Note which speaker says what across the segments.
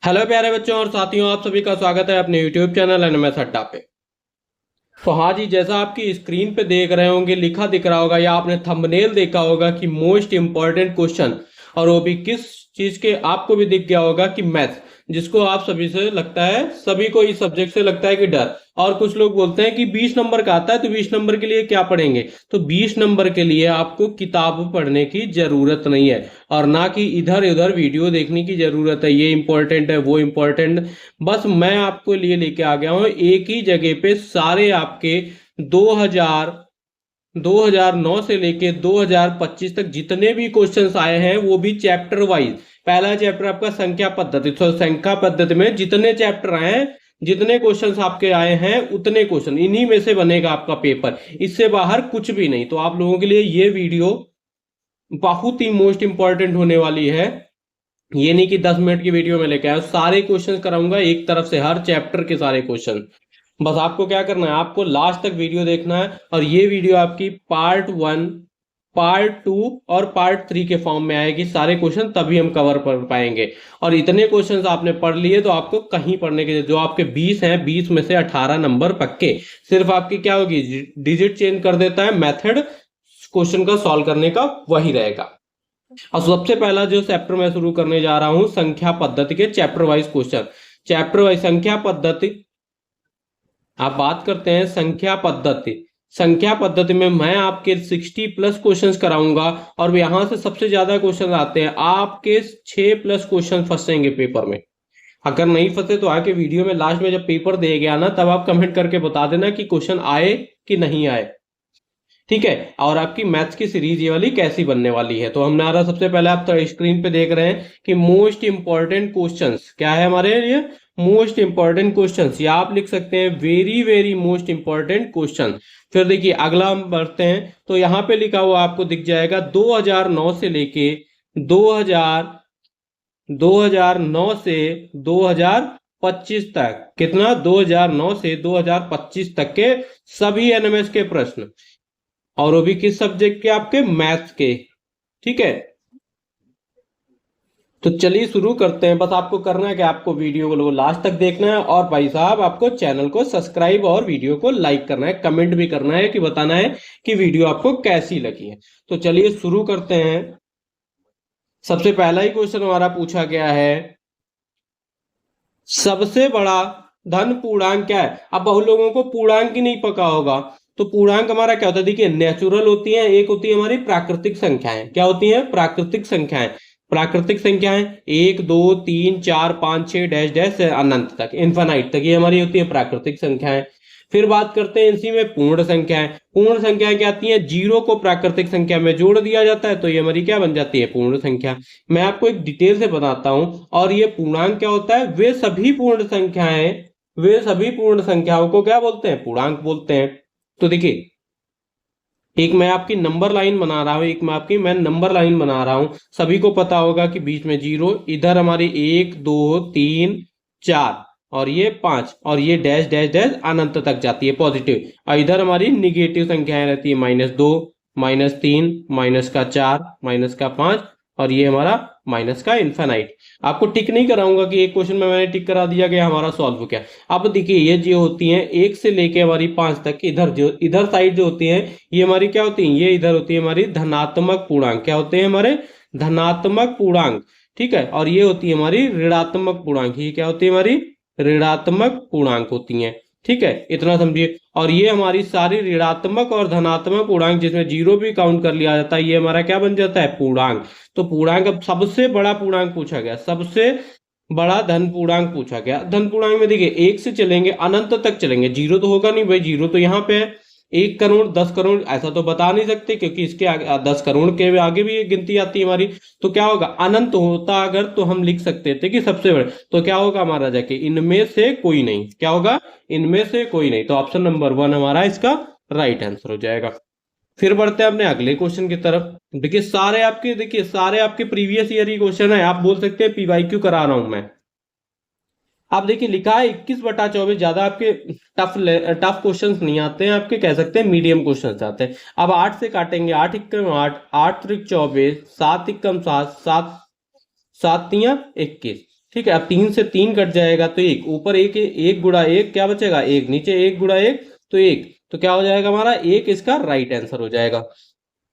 Speaker 1: Hello प्यारे बच्चों और साथियों, आप सभी का स्वागत है अपने YouTube चैनल एनएमएस अड्डा पे। तो हाँ जी, जैसा आपकी स्क्रीन पे देख रहे होंगे, लिखा दिख रहा होगा या आपने थंबनेल देखा होगा कि मोस्ट इंपॉर्टेंट क्वेश्चन, और वो भी किस चीज के, आपको भी दिख गया होगा कि मैथ, जिसको आप सभी से लगता है, सभी को इस सब्जेक्ट से लगता है कि डर। और कुछ लोग बोलते हैं कि 20 नंबर का आता है तो 20 नंबर के लिए क्या पढ़ेंगे। तो 20 नंबर के लिए आपको किताब पढ़ने की जरूरत नहीं है और ना कि इधर उधर वीडियो देखने की जरूरत है, ये इंपॉर्टेंट है वो इंपॉर्टेंट। बस मैं आपको लिए लेके आ गया हूं एक ही जगह पे सारे आपके 2009 से लेके 2025 तक जितने भी क्वेश्चंस आए हैं, वो भी चैप्टर वाइज। पहला चैप्टर आपका संख्या पद्धति, तो संख्या पद्धति में जितने चैप्टर आए हैं, जितने क्वेश्चंस आपके आए हैं, उतने क्वेश्चन इन्हीं में से बनेगा आपका पेपर, इससे बाहर कुछ भी नहीं। तो आप लोगों के लिए ये वीडियो बहुत ही मोस्ट इंपॉर्टेंट होने वाली है। ये नहीं कि 10 मिनट की वीडियो में लेके आया, सारे क्वेश्चन कराऊंगा एक तरफ से, हर चैप्टर के सारे क्वेश्चन। बस आपको क्या करना है, आपको लास्ट तक वीडियो देखना है और ये वीडियो आपकी पार्ट 1, पार्ट 2 और पार्ट 3 के फॉर्म में आएगी। सारे क्वेश्चन तभी हम कवर कर पाएंगे। और इतने क्वेश्चंस आपने पढ़ लिए तो आपको कहीं पढ़ने के, जो आपके 20 हैं, 20 में से 18 नंबर पक्के। सिर्फ आपकी क्या होगी, डिजिट चेंज कर देता है, मेथड क्वेश्चन का सॉल्व करने का वही रहेगा। और सबसे पहला जो चैप्टर मैं शुरू करने जा रहा हूं, संख्या पद्धति के chapter wise question. Chapter wise संख्या पद्धति, आप बात करते हैं संख्या पद्धति। संख्या पद्धति में मैं आपके 60+ क्वेश्चंस कराऊंगा और यहां से सबसे ज्यादा क्वेश्चन आते हैं, आपके 6+ क्वेश्चन फंसेंगे पेपर में। अगर नहीं फंसे तो आके वीडियो में लास्ट में जब पेपर दे गया ना, तब आप कमेंट करके बता देना कि क्वेश्चन आए कि नहीं आए, ठीक है। और आपकी मैथ्स की सीरीज ये वाली कैसी बनने वाली है। तो हमारा सबसे पहले आप स्क्रीन पे देख रहे हैं कि मोस्ट इंपॉर्टेंट क्वेश्चंस क्या है हमारे लिए, मोस्ट इंपॉर्टेंट क्वेश्चंस, या आप लिख सकते हैं very very most important question. फिर देखिए अगला हम बढ़ते हैं, तो यहाँ पे लिखा हुआ आपको दिख जाएगा 2009 से लेके 2009 से 2025 तक, कितना, 2009 से 2025 तक के सभी एनएमएस के प्रश्न, और वो भी किस सब्जेक्ट के, आपके मैथ्स के, ठीक है। तो चलिए शुरू करते हैं। बस आपको करना है कि आपको वीडियो को लास्ट तक देखना है और भाई साहब आपको चैनल को सब्सक्राइब और वीडियो को लाइक करना है, कमेंट भी करना है कि बताना है कि वीडियो आपको कैसी लगी है। तो चलिए शुरू करते हैं। सबसे पहला ही क्वेश्चन हमारा पूछा गया है, सबसे बड़ा धन पूर्णांक क्या है। अब बहुत लोगों को पूर्णांक ही नहीं पता होगा। तो पूर्णांक हमारा क्या होता है, देखिए नेचुरल होती है, एक होती है हमारी प्राकृतिक संख्याएं। क्या होती है, प्राकृतिक संख्याएं। प्राकृतिक संख्याएं 1 2 3 4 5 6 डैश डैश से अनंत तक, इन्फानाइट तक, ये हमारी होती है प्राकृतिक संख्याएं। फिर बात करते हैं इसी में पूर्ण संख्याएं। पूर्ण संख्याएं क्या आती हैं, जीरो को प्राकृतिक संख्या में जोड़ दिया जाता है तो ये हमारी क्या बन जाती है, पूर्ण संख्या। मैं आपको एक डिटेल से बताता हूं। और ये पूर्णांक क्या होता है, वे सभी पूर्ण संख्याएं, वे सभी पूर्ण संख्याओं को क्या बोलते हैं, पूर्णांक बोलते हैं। तो देखिए, एक मैं आपकी नंबर लाइन बना रहा हूं, एक मैं नंबर लाइन बना रहा हूं। सभी को पता होगा कि बीच में जीरो, इधर हमारी 1 2 3 4 और ये 5, और ये डैश डैश डैश अनंत तक जाती है पॉजिटिव। और इधर हमारी निगेटिव संख्याएं रहती है, -2 -3 -4 -5, और ये हमारा माइनस का इन्फेनाइट। आपको टिक नहीं कराऊंगा कि एक क्वेश्चन में मैंने टिक करा दिया कि हमारा सॉल्व हो गया। अब देखिए ये जो होती हैं 1 से लेके हमारी 5 तक, इधर साइड जो होती है, ये हमारी क्या होती है, ये इधर होती है हमारी धनात्मक पूर्णांक। क्या होते हैं हमारे, धनात्मक पूर्णांक, ठीक है। और ये होती है हमारी ऋणात्मक पूर्णांक। ये क्या होती है, हमारी ऋणात्मक पूर्णांक होती हैं, ठीक है, इतना समझिए। और ये हमारी सारी ऋणात्मक और धनात्मक पूर्णांक, जिसमें जीरो भी काउंट कर लिया जाता है, ये हमारा क्या बन जाता है, पूर्णांक। तो पूर्णांक, अब सबसे बड़ा पूर्णांक पूछा गया, सबसे बड़ा धन पूर्णांक पूछा गया। धन पूर्णांक में देखिए 1 से चलेंगे अनंत तक चलेंगे, जीरो तो होगा नहीं भाई, जीरो तो यहाँ पे है। 1 करोड़ 10 करोड़ ऐसा तो बता नहीं सकते, क्योंकि इसके आगे 10 करोड़ के आगे भी गिनती आती है हमारी। तो क्या होगा, अनंत होता अगर तो हम लिख सकते थे कि सबसे बड़े, तो क्या होगा हमारा जाके, इनमें से कोई नहीं। क्या होगा, इनमें से कोई नहीं। तो ऑप्शन नंबर 1 हमारा इसका राइट आंसर हो जाएगा। फिर बढ़ते हैं अपने अगले क्वेश्चन की तरफ। देखिए सारे आपके प्रीवियस ईयर ही क्वेश्चन है, आप बोल सकते हैं पीवाईक्यू करा रहा हूं मैं। आप देखिए लिखा है 21/24, ज्यादा आपके टफ क्वेश्चंस नहीं आते हैं, आपके कह सकते हैं मीडियम क्वेश्चंस आते हैं। अब 8 से काटेंगे, 8 एकम 8, 8 त्रिक 24, 7 एकम 7, 7 7 तियां 21, ठीक है, अब 3 से 3 कट जाएगा तो 1, ऊपर 1 1 गुणा 1 क्या बचेगा 1, नीचे 1 गुणा 1 तो 1, तो क्या हो जाएगा हमारा 1 इसका राइट आंसर हो जाएगा।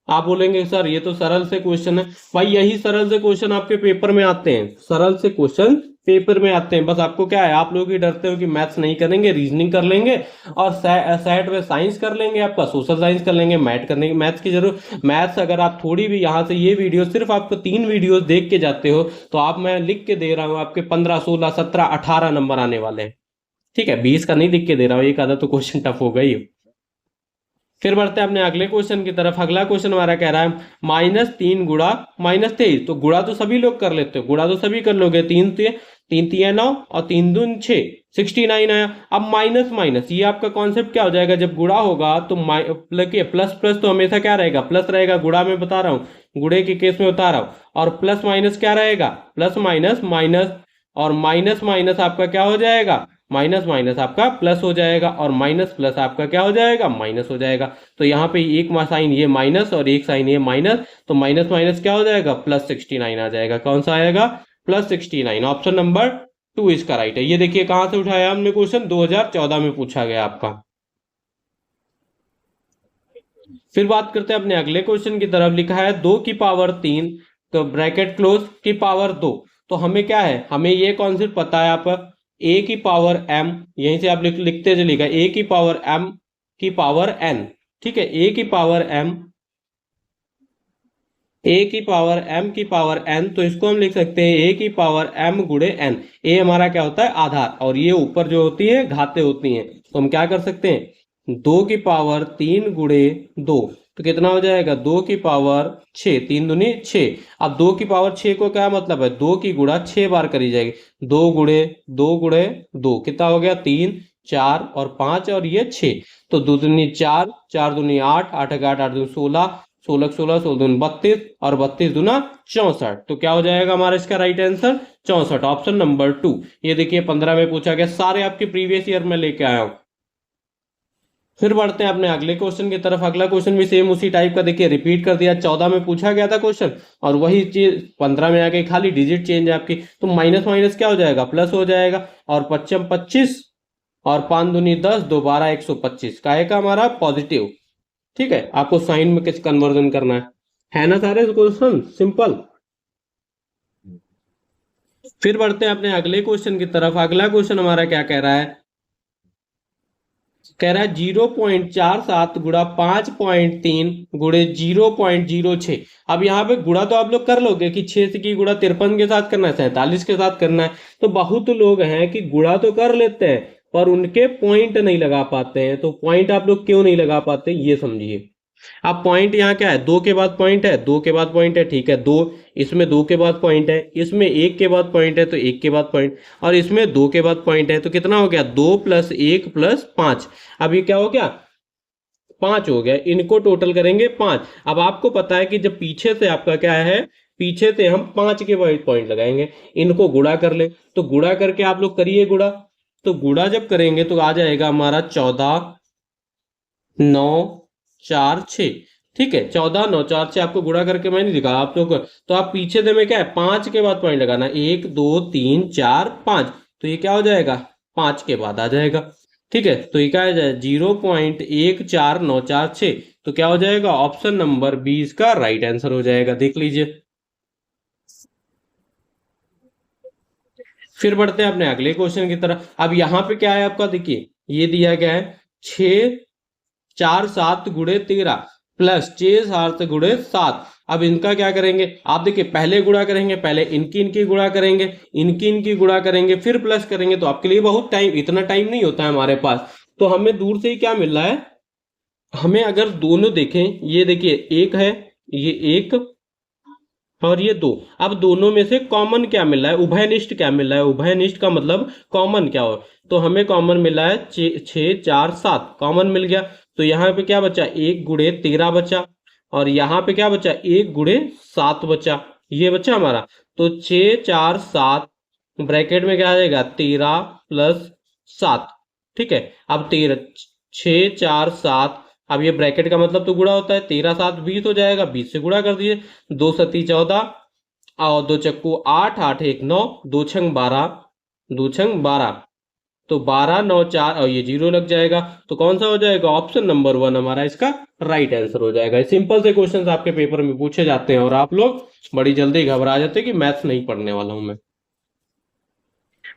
Speaker 1: आप बोलेंगे सर ये तो सरल से क्वेश्चन है, भाई यही सरल से क्वेश्चन आपके पेपर में आते हैं, सरल से क्वेश्चन पेपर में आते हैं। बस आपको क्या है, आप लोग ही डरते हो कि मैथ्स नहीं करेंगे, रीजनिंग कर लेंगे और सेट में साइंस कर लेंगे, आपका सोशल साइंस कर लेंगे, मैथ करने की मैथ्स की जरूरत। मैथ्स अगर आप थोड़ी भी यहाँ से ये वीडियो सिर्फ आपको 3 वीडियो देख के जाते हो तो आप, मैं लिख के दे रहा हूँ आपके 15 16 17 18 नंबर आने वाले हैं। ठीक है, 20 का नहीं लिख के दे रहा हूँ, एक आधा तो क्वेश्चन टफ हो गई। फिर बढ़ते हैं अपने अगले क्वेश्चन की तरफ। अगला क्वेश्चन हमारा कह रहा है -3 गुणा -23, तो गुणा तो सभी लोग कर लेते हो, गुणा तो सभी कर लोगे, 3 3 9 और 3 दून 6, 69 आया। अब माइनस माइनस ये आपका कॉन्सेप्ट क्या हो जाएगा, जब गुणा होगा तो प्लस प्लस तो हमेशा क्या रहेगा, प्लस रहेगा, गुणा में बता रहा हूँ, गुणे के केस में बता रहा हूँ। और प्लस माइनस क्या रहेगा, प्लस माइनस माइनस, और माइनस माइनस आपका क्या हो जाएगा, माइनस माइनस आपका प्लस हो जाएगा, और माइनस प्लस आपका क्या हो जाएगा, माइनस हो जाएगा। तो यहाँ पे एक साइन ये माइनस और एक साइन ये माइनस, तो माइनस माइनस क्या हो जाएगा, +69 आ जाएगा। कौन सा आएगा, +69। ऑप्शन नंबर 2 इसका राइट है। ये देखिए कहां से उठाया हमने क्वेश्चन, 2014 में पूछा गया आपका। फिर बात करते हैं अपने अगले क्वेश्चन की तरफ। लिखा है 2 की पावर 3 तो ब्रैकेट क्लोज की पावर 2, तो हमें क्या है, हमें ये कॉन्सेप्ट पता है, आप a की पावर m, यहीं से आप लिखते चलिएगा, a की पावर m की पावर n, ठीक है, a की पावर m, a की पावर m की पावर n, तो इसको हम लिख सकते हैं a की पावर m गुणे n। a हमारा क्या होता है, आधार, और ये ऊपर जो होती है घातें होती हैं, तो हम क्या कर सकते हैं, 2 की पावर 3 गुणे 2, तो कितना हो जाएगा, 2 की पावर 6, 3 दूनी 6। अब 2 की पावर 6 को क्या मतलब है, 2 की गुणा 6 बार करी जाएगी, 2 गुणे 2 गुणे 2 कितना हो गया, 3 4 और 5 और ये 6, तो 2 दूनी 4, 4 दूनी 8, 8 8 8 दूनी 16, 16 16 16 दूनी 32 और 32 दूना 64, तो क्या हो जाएगा हमारा इसका राइट आंसर 64, ऑप्शन नंबर 2। ये देखिए 15 में पूछा गया, सारे आपके प्रीवियस ईयर में लेके आया हूं। फिर बढ़ते हैं अपने अगले क्वेश्चन की तरफ। अगला क्वेश्चन भी सेम उसी टाइप का, देखिए रिपीट कर दिया, 14 में पूछा गया था क्वेश्चन और वही चीज 15 में आ गई, खाली डिजिट चेंज है आपकी, तो माइनस माइनस क्या हो जाएगा, प्लस हो जाएगा, और 55 25 और 5 दूनी 10, 2 12 125 का है का हमारा पॉजिटिव। ठीक है, आपको साइन में किस कन्वर्जन करना है ना सारे क्वेश्चन सिंपल। फिर बढ़ते हैं अपने अगले क्वेश्चन की तरफ। अगला क्वेश्चन हमारा क्या कह रहा है, कह रहा है 0.47 गुणा 5.3 गुणे 0.06। अब यहाँ पे गुणा तो आप लोग कर लोगे कि 6 से की गुणा 53 के साथ करना है, 47 के साथ करना है, तो बहुत लोग हैं कि गुणा तो कर लेते हैं पर उनके पॉइंट नहीं लगा पाते हैं। तो पॉइंट आप लोग क्यों नहीं लगा पाते ये समझिए। अब पॉइंट यहाँ क्या है, 2 के बाद पॉइंट है, 2 के बाद पॉइंट है, ठीक है, 2 इसमें 2 के बाद पॉइंट है, इसमें 1 के बाद पॉइंट है तो 1 के बाद पॉइंट, और इसमें 2 के बाद पॉइंट है, तो कितना हो गया, 2 + 1 + 5। अब ये क्या हो गया, 5 हो गया, इनको टोटल करेंगे 5। अब आपको पता है कि जब पीछे से आपका क्या है, पीछे से हम 5 के पॉइंट लगाएंगे, इनको गुणा कर ले, तो गुणा करके आप लोग करिए गुणा, तो गुणा जब करेंगे तो आ जाएगा हमारा 14 9 4 6, ठीक है, 14 9 4 6 आपको गुणा करके मैं नहीं दिखा आप लोग, तो आप पीछे से में क्या है 5 के बाद पॉइंट लगाना, 1 2 3 4 5, तो ये क्या हो जाएगा 5 के बाद आ जाएगा। ठीक है, तो ये क्या है 0.14946, तो क्या हो जाएगा ऑप्शन नंबर 20 का राइट आंसर हो जाएगा, देख लीजिए। फिर बढ़ते हैं अपने अगले क्वेश्चन की तरफ। अब यहाँ पे क्या है आपका, देखिए ये दिया गया है 6 4 7 गुणे 13 प्लस 6 7 गुणे 7। अब इनका क्या करेंगे, आप देखिए पहले गुणा करेंगे, पहले इनकी गुणा करेंगे, इनकी गुणा करेंगे, फिर प्लस करेंगे, तो आपके लिए बहुत टाइम, इतना टाइम नहीं होता है हमारे पास। तो हमें दूर से ही क्या मिल रहा है, हमें अगर दोनों देखें, ये देखिए एक है, ये एक और ये 2, अब दोनों में से कॉमन क्या मिल रहा है, उभयनिष्ठ क्या मिल रहा है, उभयनिष्ठ का मतलब कॉमन क्या हो, तो हमें कॉमन मिला है 6 4 7 कॉमन मिल गया, तो यहाँ पे क्या बचा 1 गुणे 13 बचा, और यहाँ पे क्या बचा 1 गुणे 7 बचा, ये बचा हमारा, तो 6 4 7 ब्रैकेट में क्या आ जाएगा 13 + 7, ठीक है। अब 13 6 4 7, अब ये ब्रैकेट का मतलब तो गुणा होता है, 13 7 20 हो जाएगा, 20 से गुणा कर दीजिए, 2 सती 14 और 2 चक्कू 8, 8 1 9, 2 छंग 12, 2 छंग 12, तो 12 9 4 और ये 0 लग जाएगा। तो कौन सा हो जाएगा? ऑप्शन नंबर 1 हमारा इसका राइट आंसर हो जाएगा। सिंपल से क्वेश्चंस आपके पेपर में पूछे जाते हैं और आप लोग बड़ी जल्दी घबरा जाते हैं कि मैथ्स नहीं पढ़ने वाला हूं मैं।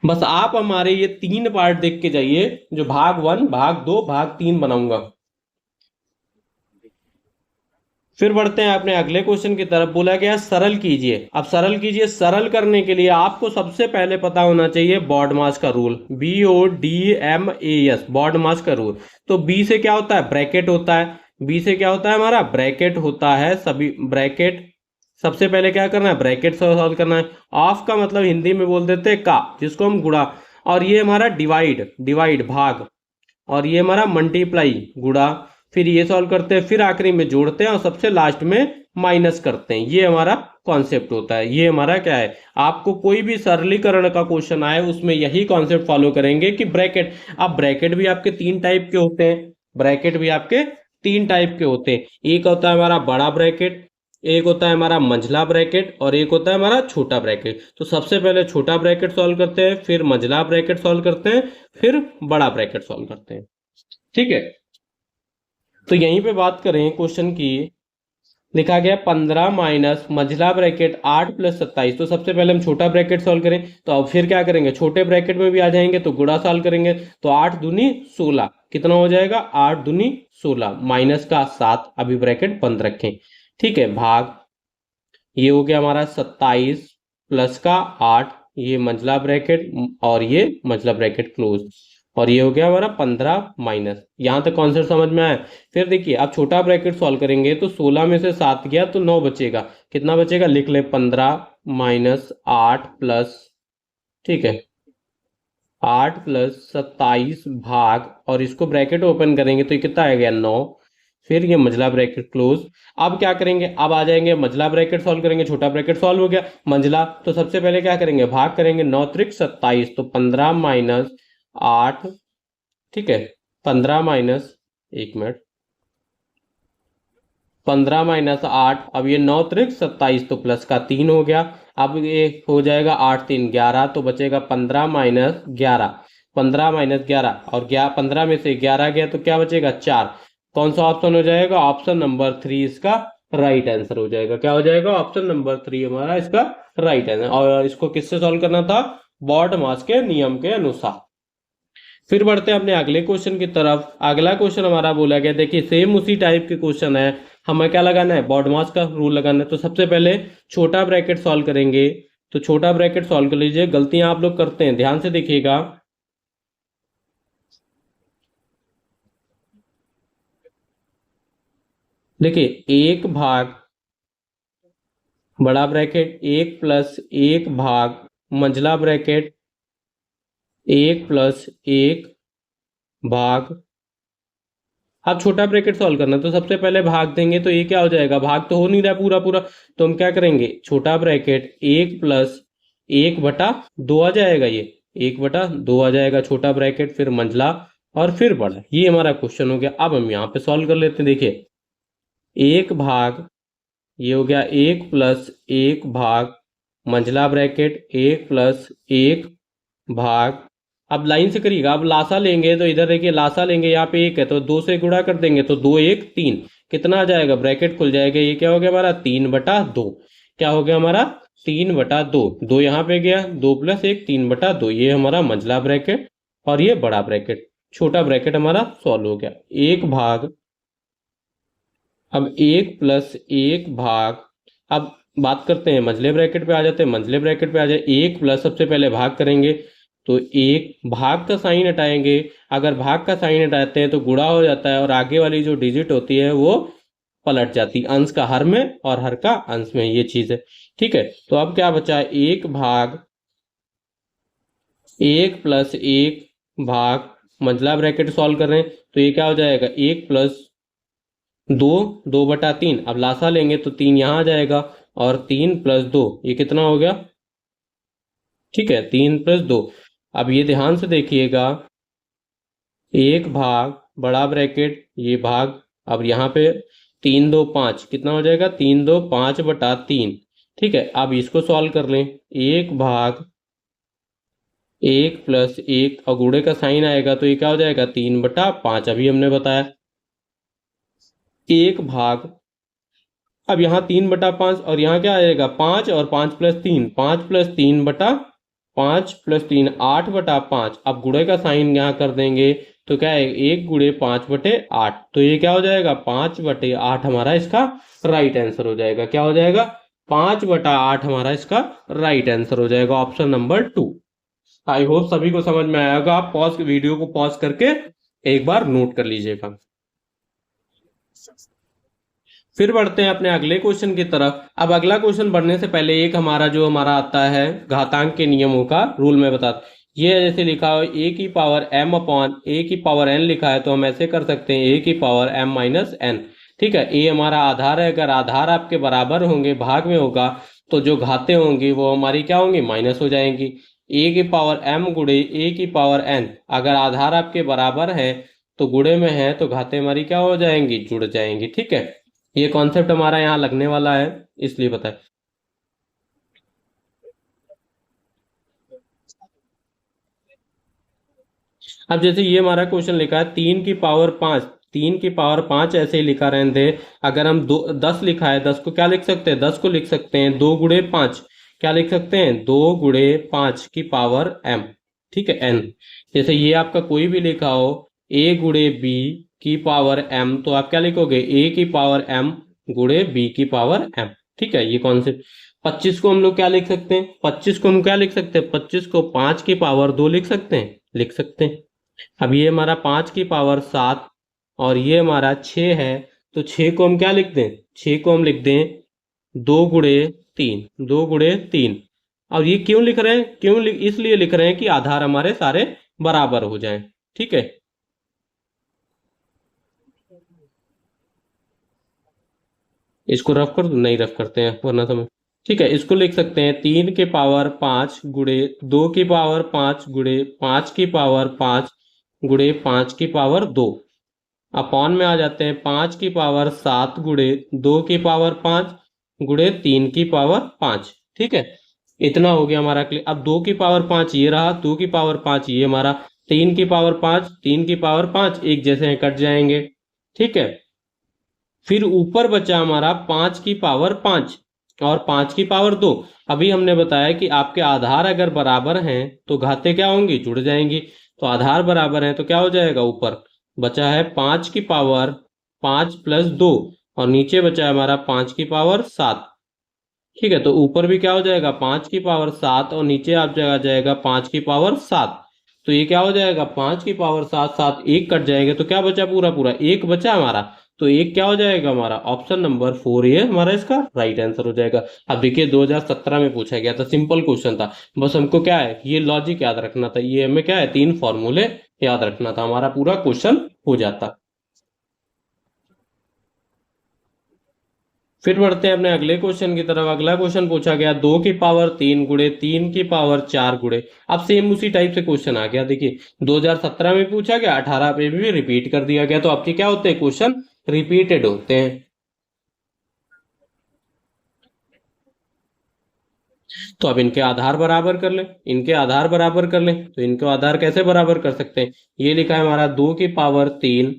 Speaker 1: बस आप हमारे ये 3 पार्ट देख के जाइए, जो भाग 1, भाग 2, भाग 3 बनाऊंगा। फिर बढ़ते हैं अपने अगले क्वेश्चन की तरफ। बोला गया सरल कीजिए। अब सरल कीजिए, सरल करने के लिए आपको सबसे पहले पता होना चाहिए बॉड मास का रूल, BODMAS, बॉड मास का रूल। तो बी से क्या होता है? ब्रैकेट होता है। बी से क्या होता है? हमारा ब्रैकेट होता है। सभी ब्रैकेट, सबसे पहले क्या करना है? ब्रैकेट सॉल्व करना है। ऑफ का मतलब हिंदी में बोल देते हैं का, जिसको हम गुणा, और ये हमारा डिवाइड, डिवाइड भाग, और ये हमारा मल्टीप्लाई गुणा। फिर ये सॉल्व करते हैं, फिर आखिरी में जोड़ते हैं और सबसे लास्ट में माइनस करते हैं। ये हमारा कॉन्सेप्ट होता है। ये हमारा क्या है? आपको कोई भी सरलीकरण का क्वेश्चन आए उसमें यही कॉन्सेप्ट फॉलो करेंगे कि ब्रैकेट। अब ब्रैकेट भी आपके 3 टाइप के होते हैं। ब्रैकेट भी आपके 3 टाइप के होते हैं। एक होता है हमारा बड़ा ब्रैकेट, एक होता है हमारा मंझला ब्रैकेट, और एक होता है हमारा छोटा ब्रैकेट। तो सबसे पहले छोटा ब्रैकेट सॉल्व करते हैं, फिर मंझला ब्रैकेट सॉल्व करते हैं, फिर बड़ा ब्रैकेट सॉल्व करते हैं। ठीक है, तो यहीं पे बात करें क्वेश्चन की। लिखा गया 15 माइनस मंझला ब्रैकेट 8 प्लस 27। तो सबसे पहले हम छोटा ब्रैकेट सॉल्व करें, तो अब फिर क्या करेंगे? छोटे ब्रैकेट में भी आ जाएंगे तो गुणा सॉल्व करेंगे। तो 8 दूनी 16, कितना हो जाएगा? 8 दूनी 16, माइनस का 7, अभी ब्रैकेट बंद रखें। ठीक है, भाग, ये हो गया हमारा 27 प्लस का 8, ये मंझला ब्रैकेट, और ये मंझला ब्रैकेट क्लोज, और ये हो गया हमारा 15 माइनस। यहां तक कॉन्सेप्ट समझ में आया? फिर देखिए, अब छोटा ब्रैकेट सॉल्व करेंगे तो 16 में से 7 गया तो 9 बचेगा। कितना बचेगा? लिख ले, 15 माइनस 8 प्लस, ठीक है, 8 प्लस 27 भाग, और इसको ब्रैकेट ओपन करेंगे तो ये कितना आ गया? 9। फिर ये मंझला ब्रैकेट क्लोज। अब क्या करेंगे? अब आ जाएंगे मंझला ब्रैकेट सॉल्व करेंगे। छोटा ब्रैकेट सॉल्व हो गया, मंझला, तो सबसे पहले क्या करेंगे? भाग करेंगे। 9 त्रिक 27, तो 15 माइनस 8, ठीक है, 15 माइनस, 1 मिनट, 15 माइनस 8, अब ये 9 त्रिक 27, तो प्लस का 3 हो गया। अब ये हो जाएगा 8 3 11, तो बचेगा 15 माइनस 11, 15 माइनस 11, और 15 में से 11 गया तो क्या बचेगा? 4। कौन सा ऑप्शन हो जाएगा? ऑप्शन नंबर 3 इसका राइट आंसर हो जाएगा। क्या हो जाएगा? ऑप्शन नंबर 3 हमारा इसका राइट आंसर। और इसको किससे सॉल्व करना था? बॉड मास के नियम के अनुसार। फिर बढ़ते हैं अपने अगले क्वेश्चन की तरफ। अगला क्वेश्चन हमारा बोला गया, देखिए सेम उसी टाइप के क्वेश्चन है। हमें क्या लगाना है? बॉड मास का रूल लगाना है। तो सबसे पहले छोटा ब्रैकेट सॉल्व करेंगे। तो छोटा ब्रैकेट सॉल्व कर लीजिए। गलतियां आप लोग करते हैं, ध्यान से देखिएगा। देखिए, 1 भाग बड़ा ब्रैकेट, 1 प्लस 1 भाग मंझला ब्रैकेट, 1 प्लस 1 भाग, अब छोटा ब्रैकेट सॉल्व करना। तो सबसे पहले भाग देंगे तो ये क्या हो जाएगा? भाग तो हो नहीं रहा पूरा पूरा, तो हम क्या करेंगे? छोटा ब्रैकेट 1 प्लस 1 बटा 2 आ जाएगा। ये 1 बटा 2 आ जाएगा छोटा ब्रैकेट, फिर मंझला, और फिर बड़ा। ये हमारा क्वेश्चन हो गया। अब हम यहाँ पे सॉल्व कर लेते हैं। देखिए, 1 भाग, ये हो गया 1 प्लस 1 भाग मंझला ब्रैकेट, 1 प्लस 1 भाग, अब लाइन से करिएगा। अब लासा लेंगे तो इधर देखिए, लासा लेंगे, यहाँ पे 1 है तो 2 से गुणा कर देंगे तो 2 1 3, कितना आ जाएगा? ब्रैकेट खुल जाएगा। ये क्या हो गया हमारा? 3/2। क्या हो गया हमारा? 3/2। 2 यहाँ पे गया, 2 प्लस 1 3/2। ये हमारा मंझला ब्रैकेट, और ये बड़ा ब्रैकेट। छोटा ब्रैकेट हमारा सॉल्व हो गया। 1 भाग, अब 1 प्लस 1 भाग, अब बात करते हैं मंझले ब्रैकेट पे आ जाते हैं। मंझले ब्रैकेट पे आ जाए, 1 प्लस, सबसे पहले भाग करेंगे तो 1 भाग का साइन हटाएंगे। अगर भाग का साइन हटाते हैं तो गुणा हो जाता है, और आगे वाली जो डिजिट होती है वो पलट जाती है। अंश का हर में और हर का अंश में, ये चीज है। ठीक है, तो अब क्या बचा? 1 भाग, 1 प्लस 1 भाग मंझला ब्रैकेट सॉल्व कर रहे हैं तो ये क्या हो जाएगा? 1 प्लस 2, 2/3। अब लासा लेंगे तो 3 यहाँ आ जाएगा, और 3 प्लस 2, ये कितना हो गया? ठीक है, 3 प्लस 2। अब ये ध्यान से देखिएगा, 1 भाग बड़ा ब्रैकेट, ये भाग, अब यहाँ पे 3 2 5, कितना हो जाएगा? 3 2 5/3। ठीक है, अब इसको सॉल्व कर लें। 1/1 + 1 और गुणे का साइन आएगा तो ये क्या हो जाएगा 3/5, अभी हमने बताया। 1 अब यहाँ 3/5 और यहाँ क्या आएगा 5 और 5 + 3, 5 + 3/5 + 3 8/5। अब गुणे का साइन यहाँ कर देंगे तो क्या है 1 × 5/8, तो ये क्या हो जाएगा 5/8 हमारा इसका राइट आंसर हो जाएगा। क्या हो जाएगा 5/8 हमारा इसका राइट आंसर हो जाएगा, ऑप्शन नंबर 2। आई होप सभी को समझ में आया होगा। आप वीडियो को पॉज करके एक बार नोट कर लीजिएगा। फिर बढ़ते हैं अपने अगले क्वेश्चन की तरफ। अब अगला क्वेश्चन बढ़ने से पहले एक हमारा आता है घातांक के नियमों का रूल में बता। ये जैसे लिखा हो a⁴m/a⁴n लिखा है तो हम ऐसे कर सकते हैं a⁴m-n। ठीक है, ए हमारा आधार है, अगर आधार आपके बराबर होंगे भाग में होगा तो जो घातें होंगी वो हमारी क्या होंगी माइनस हो जाएंगी। a⁴m गुणे a⁴n, अगर आधार आपके बराबर है तो गुणे में है तो घातें हमारी क्या हो जाएंगी जुड़ जाएंगी। ठीक है, ये कॉन्सेप्ट हमारा यहाँ लगने वाला है इसलिए बताए। अब जैसे ये हमारा क्वेश्चन लिखा है 3⁵ 3⁵ ऐसे ही लिखा रहने थे। अगर हम 10 लिखा है, 10 को क्या लिख सकते हैं 10 को लिख सकते हैं 2 × 5, क्या लिख सकते हैं 2 × 5⁻m। ठीक है, n। जैसे ये आपका कोई भी लिखा हो a⁵b⁻m तो आप क्या लिखोगे a⁵m × b⁻m। ठीक है, ये कॉन्सेप्ट। 25 को हम लोग क्या लिख सकते हैं 25 को हम क्या लिख सकते हैं 25 को 5⁻2 लिख सकते हैं, लिख सकते हैं। अब ये हमारा 5⁻7 और ये हमारा 6 है तो 6 को हम क्या लिख दें 6 को हम लिख दें 2 × 3, 2 × 3। अब ये क्यों लिख रहे हैं इसलिए लिख रहे हैं कि आधार हमारे सारे बराबर हो जाएं। ठीक है, इसको रफ कर दो, नहीं रफ करते हैं वरना समझ। ठीक है, इसको लिख सकते हैं 3⁵5 गुणे 2⁵5 गुणे 5⁵5 गुणे 5⁵2 अपॉन में आ जाते हैं 5⁵7 गुणे 2⁵5 गुणे 3⁵5। ठीक है, इतना हो गया हमारा क्लियर। अब 2⁵5 ये रहा, 2⁵5 ये हमारा, 3⁵5 3⁵5 एक जैसे हैं कट जाएंगे। ठीक है, फिर ऊपर बचा हमारा 5⁵5 और 5⁵2। अभी हमने बताया कि आपके आधार अगर बराबर हैं तो घातें क्या होंगी जुड़ जाएंगी। तो आधार बराबर है तो क्या हो जाएगा ऊपर बचा है 5⁵5 + 2 और नीचे बचा है हमारा 5⁵7। ठीक है, तो ऊपर भी क्या हो जाएगा 5⁵7 और नीचे आप जगह जाएगा 5⁵7। तो ये क्या हो जाएगा 5⁵7 7 एक कट जाएगा तो क्या बचा पूरा पूरा एक बचा हमारा, तो एक क्या हो जाएगा हमारा ऑप्शन नंबर 4 ये हमारा इसका राइट आंसर हो जाएगा। अब देखिए 2017 में पूछा गया था, सिंपल क्वेश्चन था, बस हमको क्या है ये लॉजिक याद रखना था, ये हमें क्या है 3 फॉर्मूले याद रखना था, हमारा पूरा क्वेश्चन हो जाता। फिर बढ़ते हैं अपने अगले क्वेश्चन की तरफ। अगला क्वेश्चन पूछा गया 2⁵3 गुणे 3⁵4 गुणे। अब सेम उसी टाइप से क्वेश्चन आ गया। देखिए 2017 में पूछा गया, 18 में भी रिपीट कर दिया गया, तो आपके क्या होते हैं क्वेश्चन रिपीटेड होते हैं। तो अब इनके आधार बराबर कर लें, इनके आधार बराबर कर लें, तो इनको आधार कैसे बराबर कर सकते हैं। ये लिखा है हमारा 2⁵3,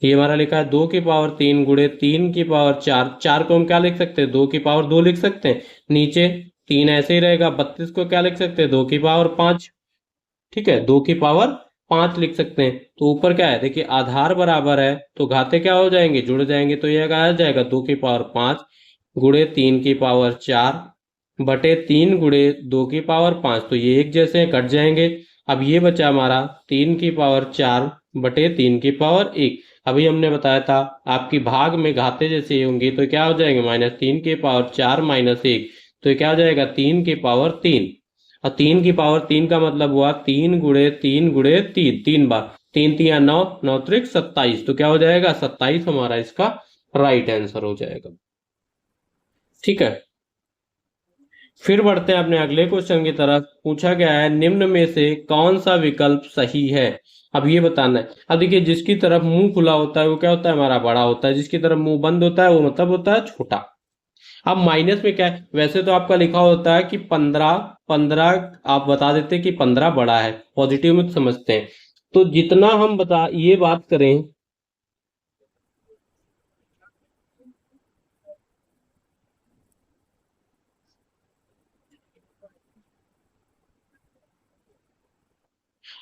Speaker 1: ये हमारा लिखा है 2⁵3 गुणे 3⁵4। 4 को हम क्या लिख सकते हैं 2⁵2 लिख सकते हैं। नीचे 3 ऐसे ही रहेगा, 32 को क्या लिख सकते हैं 2⁵5। ठीक है, 2⁵5 लिख सकते हैं। तो ऊपर क्या है देखिए आधार बराबर है तो घाते क्या हो जाएंगे जुड़ जाएंगे, तो यह आ जाएगा 2⁵5 गुणे 3⁵4 बटे 3 गुणे 2⁵5, तो ये एक जैसे हैं कट जाएंगे। अब ये बचा हमारा 3⁵4 बटे 3⁵1। अभी हमने बताया था आपकी भाग में घाते जैसे होंगी तो क्या हो जाएंगे -3⁵4 - 1, तो ये क्या हो जाएगा 3⁵3। और 3⁵3 का मतलब हुआ 3 गुणे 3 गुणे 3, 3 बार, 3 3 9 9 त्रिक 27, तो क्या हो जाएगा 27 हमारा इसका राइट आंसर हो जाएगा। ठीक है, फिर बढ़ते हैं अपने अगले क्वेश्चन की तरफ। पूछा गया है निम्न में से कौन सा विकल्प सही है। अब ये बताना है। अब देखिए जिसकी तरफ मुंह खुला होता है वो क्या होता है हमारा बड़ा होता है, जिसकी तरफ मुंह बंद होता है वो मतलब होता है छोटा। अब माइनस में क्या है, वैसे तो आपका लिखा होता है कि 15, 15 आप बता देते कि 15 बड़ा है, पॉजिटिव में तो समझते हैं। तो जितना हम बता ये बात करें,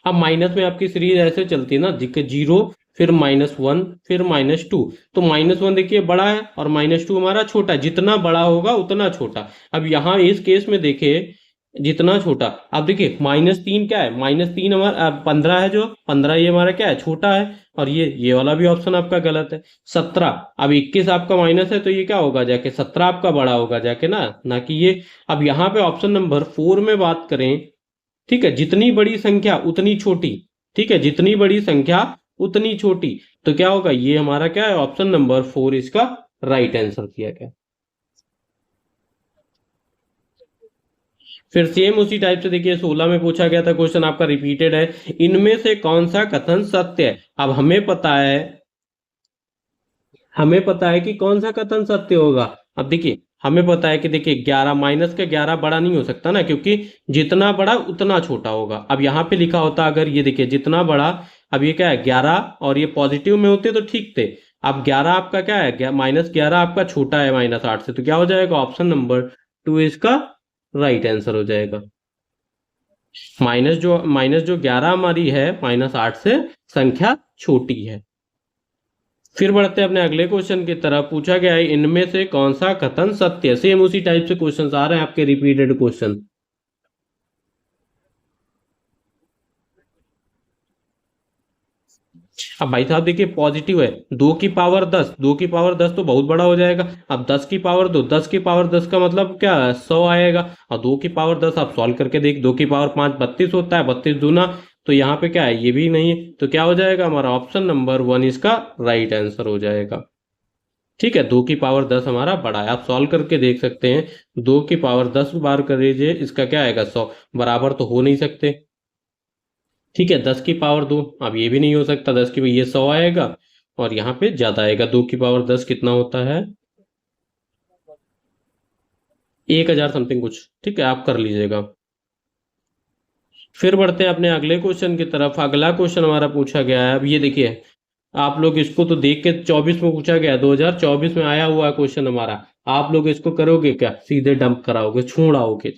Speaker 1: अब माइनस में आपकी सीरीज ऐसे चलती है ना, देखिए जीरो, फिर -1, फिर -2। तो -1 देखिए बड़ा है और -2 हमारा छोटा है, जितना बड़ा होगा उतना छोटा। अब यहाँ इस केस में देखिए जितना छोटा, अब देखिए -3 क्या है, -3 हमारा 15 है, जो 15 ये हमारा क्या है, छोटा है। और ये वाला भी ऑप्शन आपका गलत है। 17, अब 21 आपका माइनस है, तो ये क्या होगा जाके, 17 आपका बड़ा होगा जाके ना, ना कि ये। अब यहाँ पे ऑप्शन नंबर 4 में बात करें, ठीक है, जितनी बड़ी संख्या उतनी छोटी, ठीक है, जितनी बड़ी संख्या उतनी छोटी। तो क्या होगा, ये हमारा क्या है, ऑप्शन नंबर 4 इसका राइट आंसर किया गया। फिर सेम उसी टाइप से देखिए 16 में पूछा गया था क्वेश्चन, आपका रिपीटेड है। इनमें से कौन सा कथन सत्य है। अब हमें पता है कि कौन सा कथन सत्य होगा। अब देखिए हमें पता है कि देखिए 11 माइनस का 11 बड़ा नहीं हो सकता ना, क्योंकि जितना बड़ा उतना छोटा होगा। अब यहाँ पे लिखा होता अगर ये देखिए जितना बड़ा, अब ये क्या है 11, और ये पॉजिटिव में होते तो ठीक थे। अब 11 आपका क्या है, -11 आपका छोटा है -8 से, तो क्या हो जाएगा, ऑप्शन नंबर 2 इसका राइट आंसर हो जाएगा। माइनस जो 11 हमारी है -8 से संख्या छोटी है। फिर बढ़ते हैं अपने अगले क्वेश्चन की तरफ। पूछा गया है इनमें से कौन सा कथन सत्य है। सेम उसी टाइप से क्वेश्चंस आ रहे हैं आपके, रिपीटेड क्वेश्चन। अब भाई साहब देखिए पॉजिटिव है, 2 की पावर 10, 2 की पावर 10 तो बहुत बड़ा हो जाएगा। अब 10 की पावर 2, 10 की पावर 10 का मतलब क्या है, 100 आएगा। और 2 की पावर 10 आप सॉल्व करके देख, 2 की पावर 5 32 होता है, 32 दूना। तो यहाँ पे क्या है, ये भी नहीं है, तो क्या हो जाएगा हमारा ऑप्शन नंबर 1 इसका राइट आंसर हो जाएगा। ठीक है, 2 की पावर 10 हमारा बड़ा है, आप सॉल्व करके देख सकते हैं। 2 की पावर 10 बार कर लीजिए, इसका क्या आएगा, 100। बराबर तो हो नहीं सकते। ठीक है, 10 की पावर 2, अब ये भी नहीं हो सकता, 10 की ये 100 आएगा। और यहाँ पे ज्यादा आएगा, 2 की पावर 10 कितना होता है, 1000 समथिंग कुछ। ठीक है, आप कर लीजिएगा। फिर बढ़ते हैं अपने अगले क्वेश्चन की तरफ। अगला क्वेश्चन हमारा पूछा गया है, अब ये देखिए आप लोग इसको तो देख के 24 में पूछा गया, 2024 में आया हुआ क्वेश्चन हमारा। आप लोग इसको करोगे क्या, सीधे डंप कराओगे, छोड़ाओगे।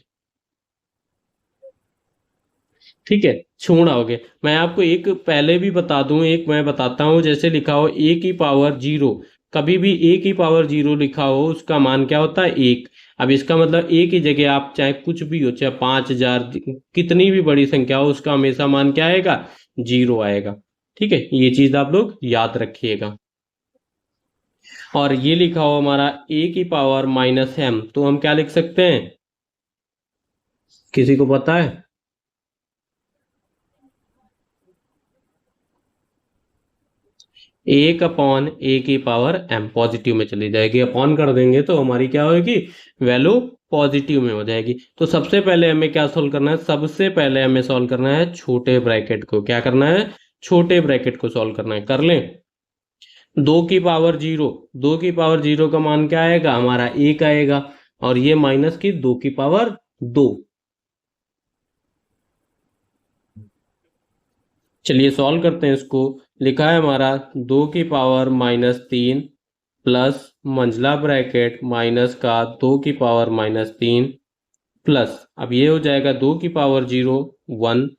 Speaker 1: ठीक है, छोड़ाओगे। मैं आपको एक पहले भी बता दूं, एक मैं बताता हूं, जैसे लिखा हो A की पावर 0, कभी भी A की पावर 0 लिखा हो उसका मान क्या होता है, 1। अब इसका मतलब A की जगह आप चाहे कुछ भी हो, चाहे 5000, कितनी भी बड़ी संख्या हो, उसका हमेशा मान क्या आएगा, 0 आएगा। ठीक है, ये चीज आप लोग याद रखिएगा। और ये लिखा हो हमारा A की पावर -m, तो हम क्या लिख सकते हैं, किसी को पता है। 1/A की पावर m पॉजिटिव में चली जाएगी, अपॉन कर देंगे तो हमारी क्या होगी, वैल्यू पॉजिटिव में हो जाएगी। तो सबसे पहले हमें क्या सॉल्व करना है, सबसे पहले हमें सॉल्व करना है छोटे ब्रैकेट को। क्या करना है, छोटे ब्रैकेट को सॉल्व करना है, कर लें। 2 की पावर 0, 2 की पावर 0 का मान क्या आएगा हमारा, 1 आएगा। और ये माइनस की 2 की पावर 2। चलिए सॉल्व करते हैं इसको। लिखा है हमारा 2 की पावर -3 प्लस मंझला ब्रैकेट माइनस का 2 की पावर-3 प्लस, अब ये हो जाएगा 2 की पावर 0 1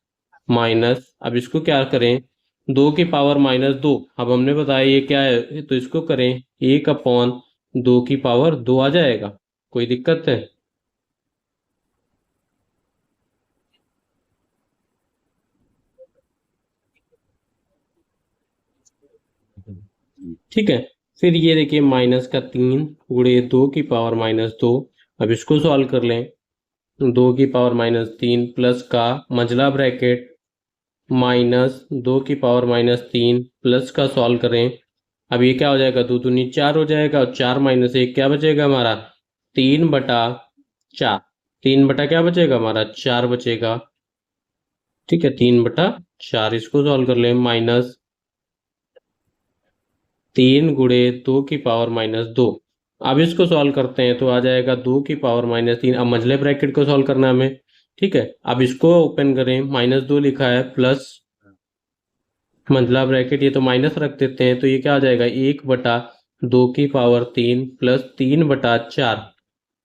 Speaker 1: माइनस, अब इसको क्या करें, 2 की पावर-2, अब हमने बताया ये क्या है, तो इसको करें 1/2 की पावर 2 आ जाएगा। कोई दिक्कत है। ठीक है, फिर ये देखिए -3 गुणे 2 की पावर-2, अब इसको सॉल्व कर लें। 2 की पावर-3 प्लस का मंझला ब्रैकेट माइनस 2 की पावर-3 प्लस का सॉल्व करें। अब ये क्या हो जाएगा, 2 दूनी 4 हो जाएगा, और 4 - 1 क्या बचेगा हमारा, 3/4। 3 बटा क्या बचेगा हमारा, 4 बचेगा। ठीक है, 3/4, इसको सॉल्व कर लें। -3 गुणे 2 की पावर-2, अब इसको सॉल्व करते हैं तो आ जाएगा 2 की पावर -3। अब मंझले ब्रैकेट को सॉल्व करना है हमें, ठीक है। अब इसको ओपन करें, -2 लिखा है प्लस मंझला ब्रैकेट, ये तो माइनस रख देते हैं, तो ये क्या आ जाएगा 1/2 की पावर 3 प्लस 3/4,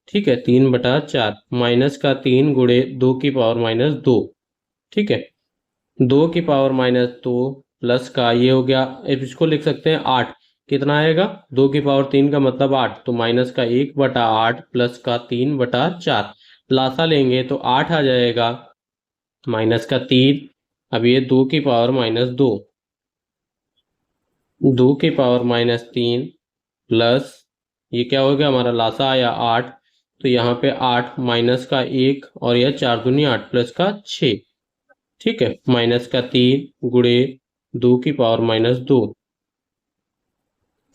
Speaker 1: ठीक है, 3/4 -3 गुणे 2 की पावर -2, ठीक है। 2 की पावर -2 प्लस का ये हो गया, अब इसको लिख सकते हैं 8। कितना आएगा 2 की पावर 3 का मतलब 8, तो माइनस का 1/8 प्लस का 3/4, लासा लेंगे तो 8 आ जाएगा, माइनस का 3। अब ये 2 की पावर -2, 2 की पावर-3 प्लस ये क्या हो गया हमारा लासा आया 8, तो यहाँ पे 8 माइनस का 1 और यह 4 दूनी 8 प्लस का 6, ठीक है, माइनस का 3 गुणे 2 की पावर-2,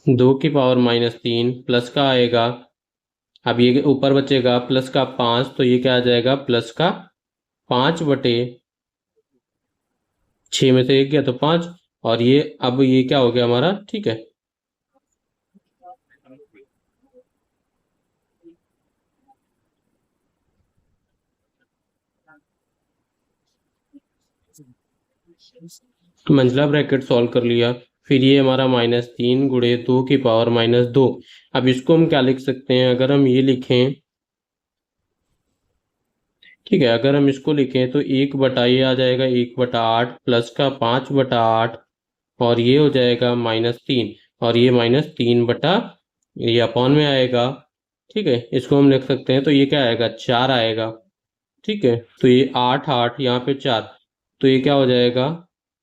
Speaker 1: 2 की पावर-3 प्लस का आएगा, अब ये ऊपर बचेगा प्लस का 5, तो ये क्या आ जाएगा प्लस का 5/6 में से 1 गया तो 5, और ये अब ये क्या हो गया हमारा, ठीक है। मंझला ब्रैकेट सॉल्व कर लिया, फिर ये हमारा -3 गुणे 2 की पावर-2। अब इसको हम क्या लिख सकते हैं, अगर हम ये लिखें, ठीक है, अगर हम इसको लिखें तो 1 बटा ये आ जाएगा 1/8 प्लस का 5/8, और ये हो जाएगा -3, और ये -3 ये अपॉन में आएगा, ठीक है। इसको हम लिख सकते हैं तो ये क्या आएगा 4 आएगा, ठीक है। तो ये 8/8 यहाँ पे 4, तो ये क्या हो जाएगा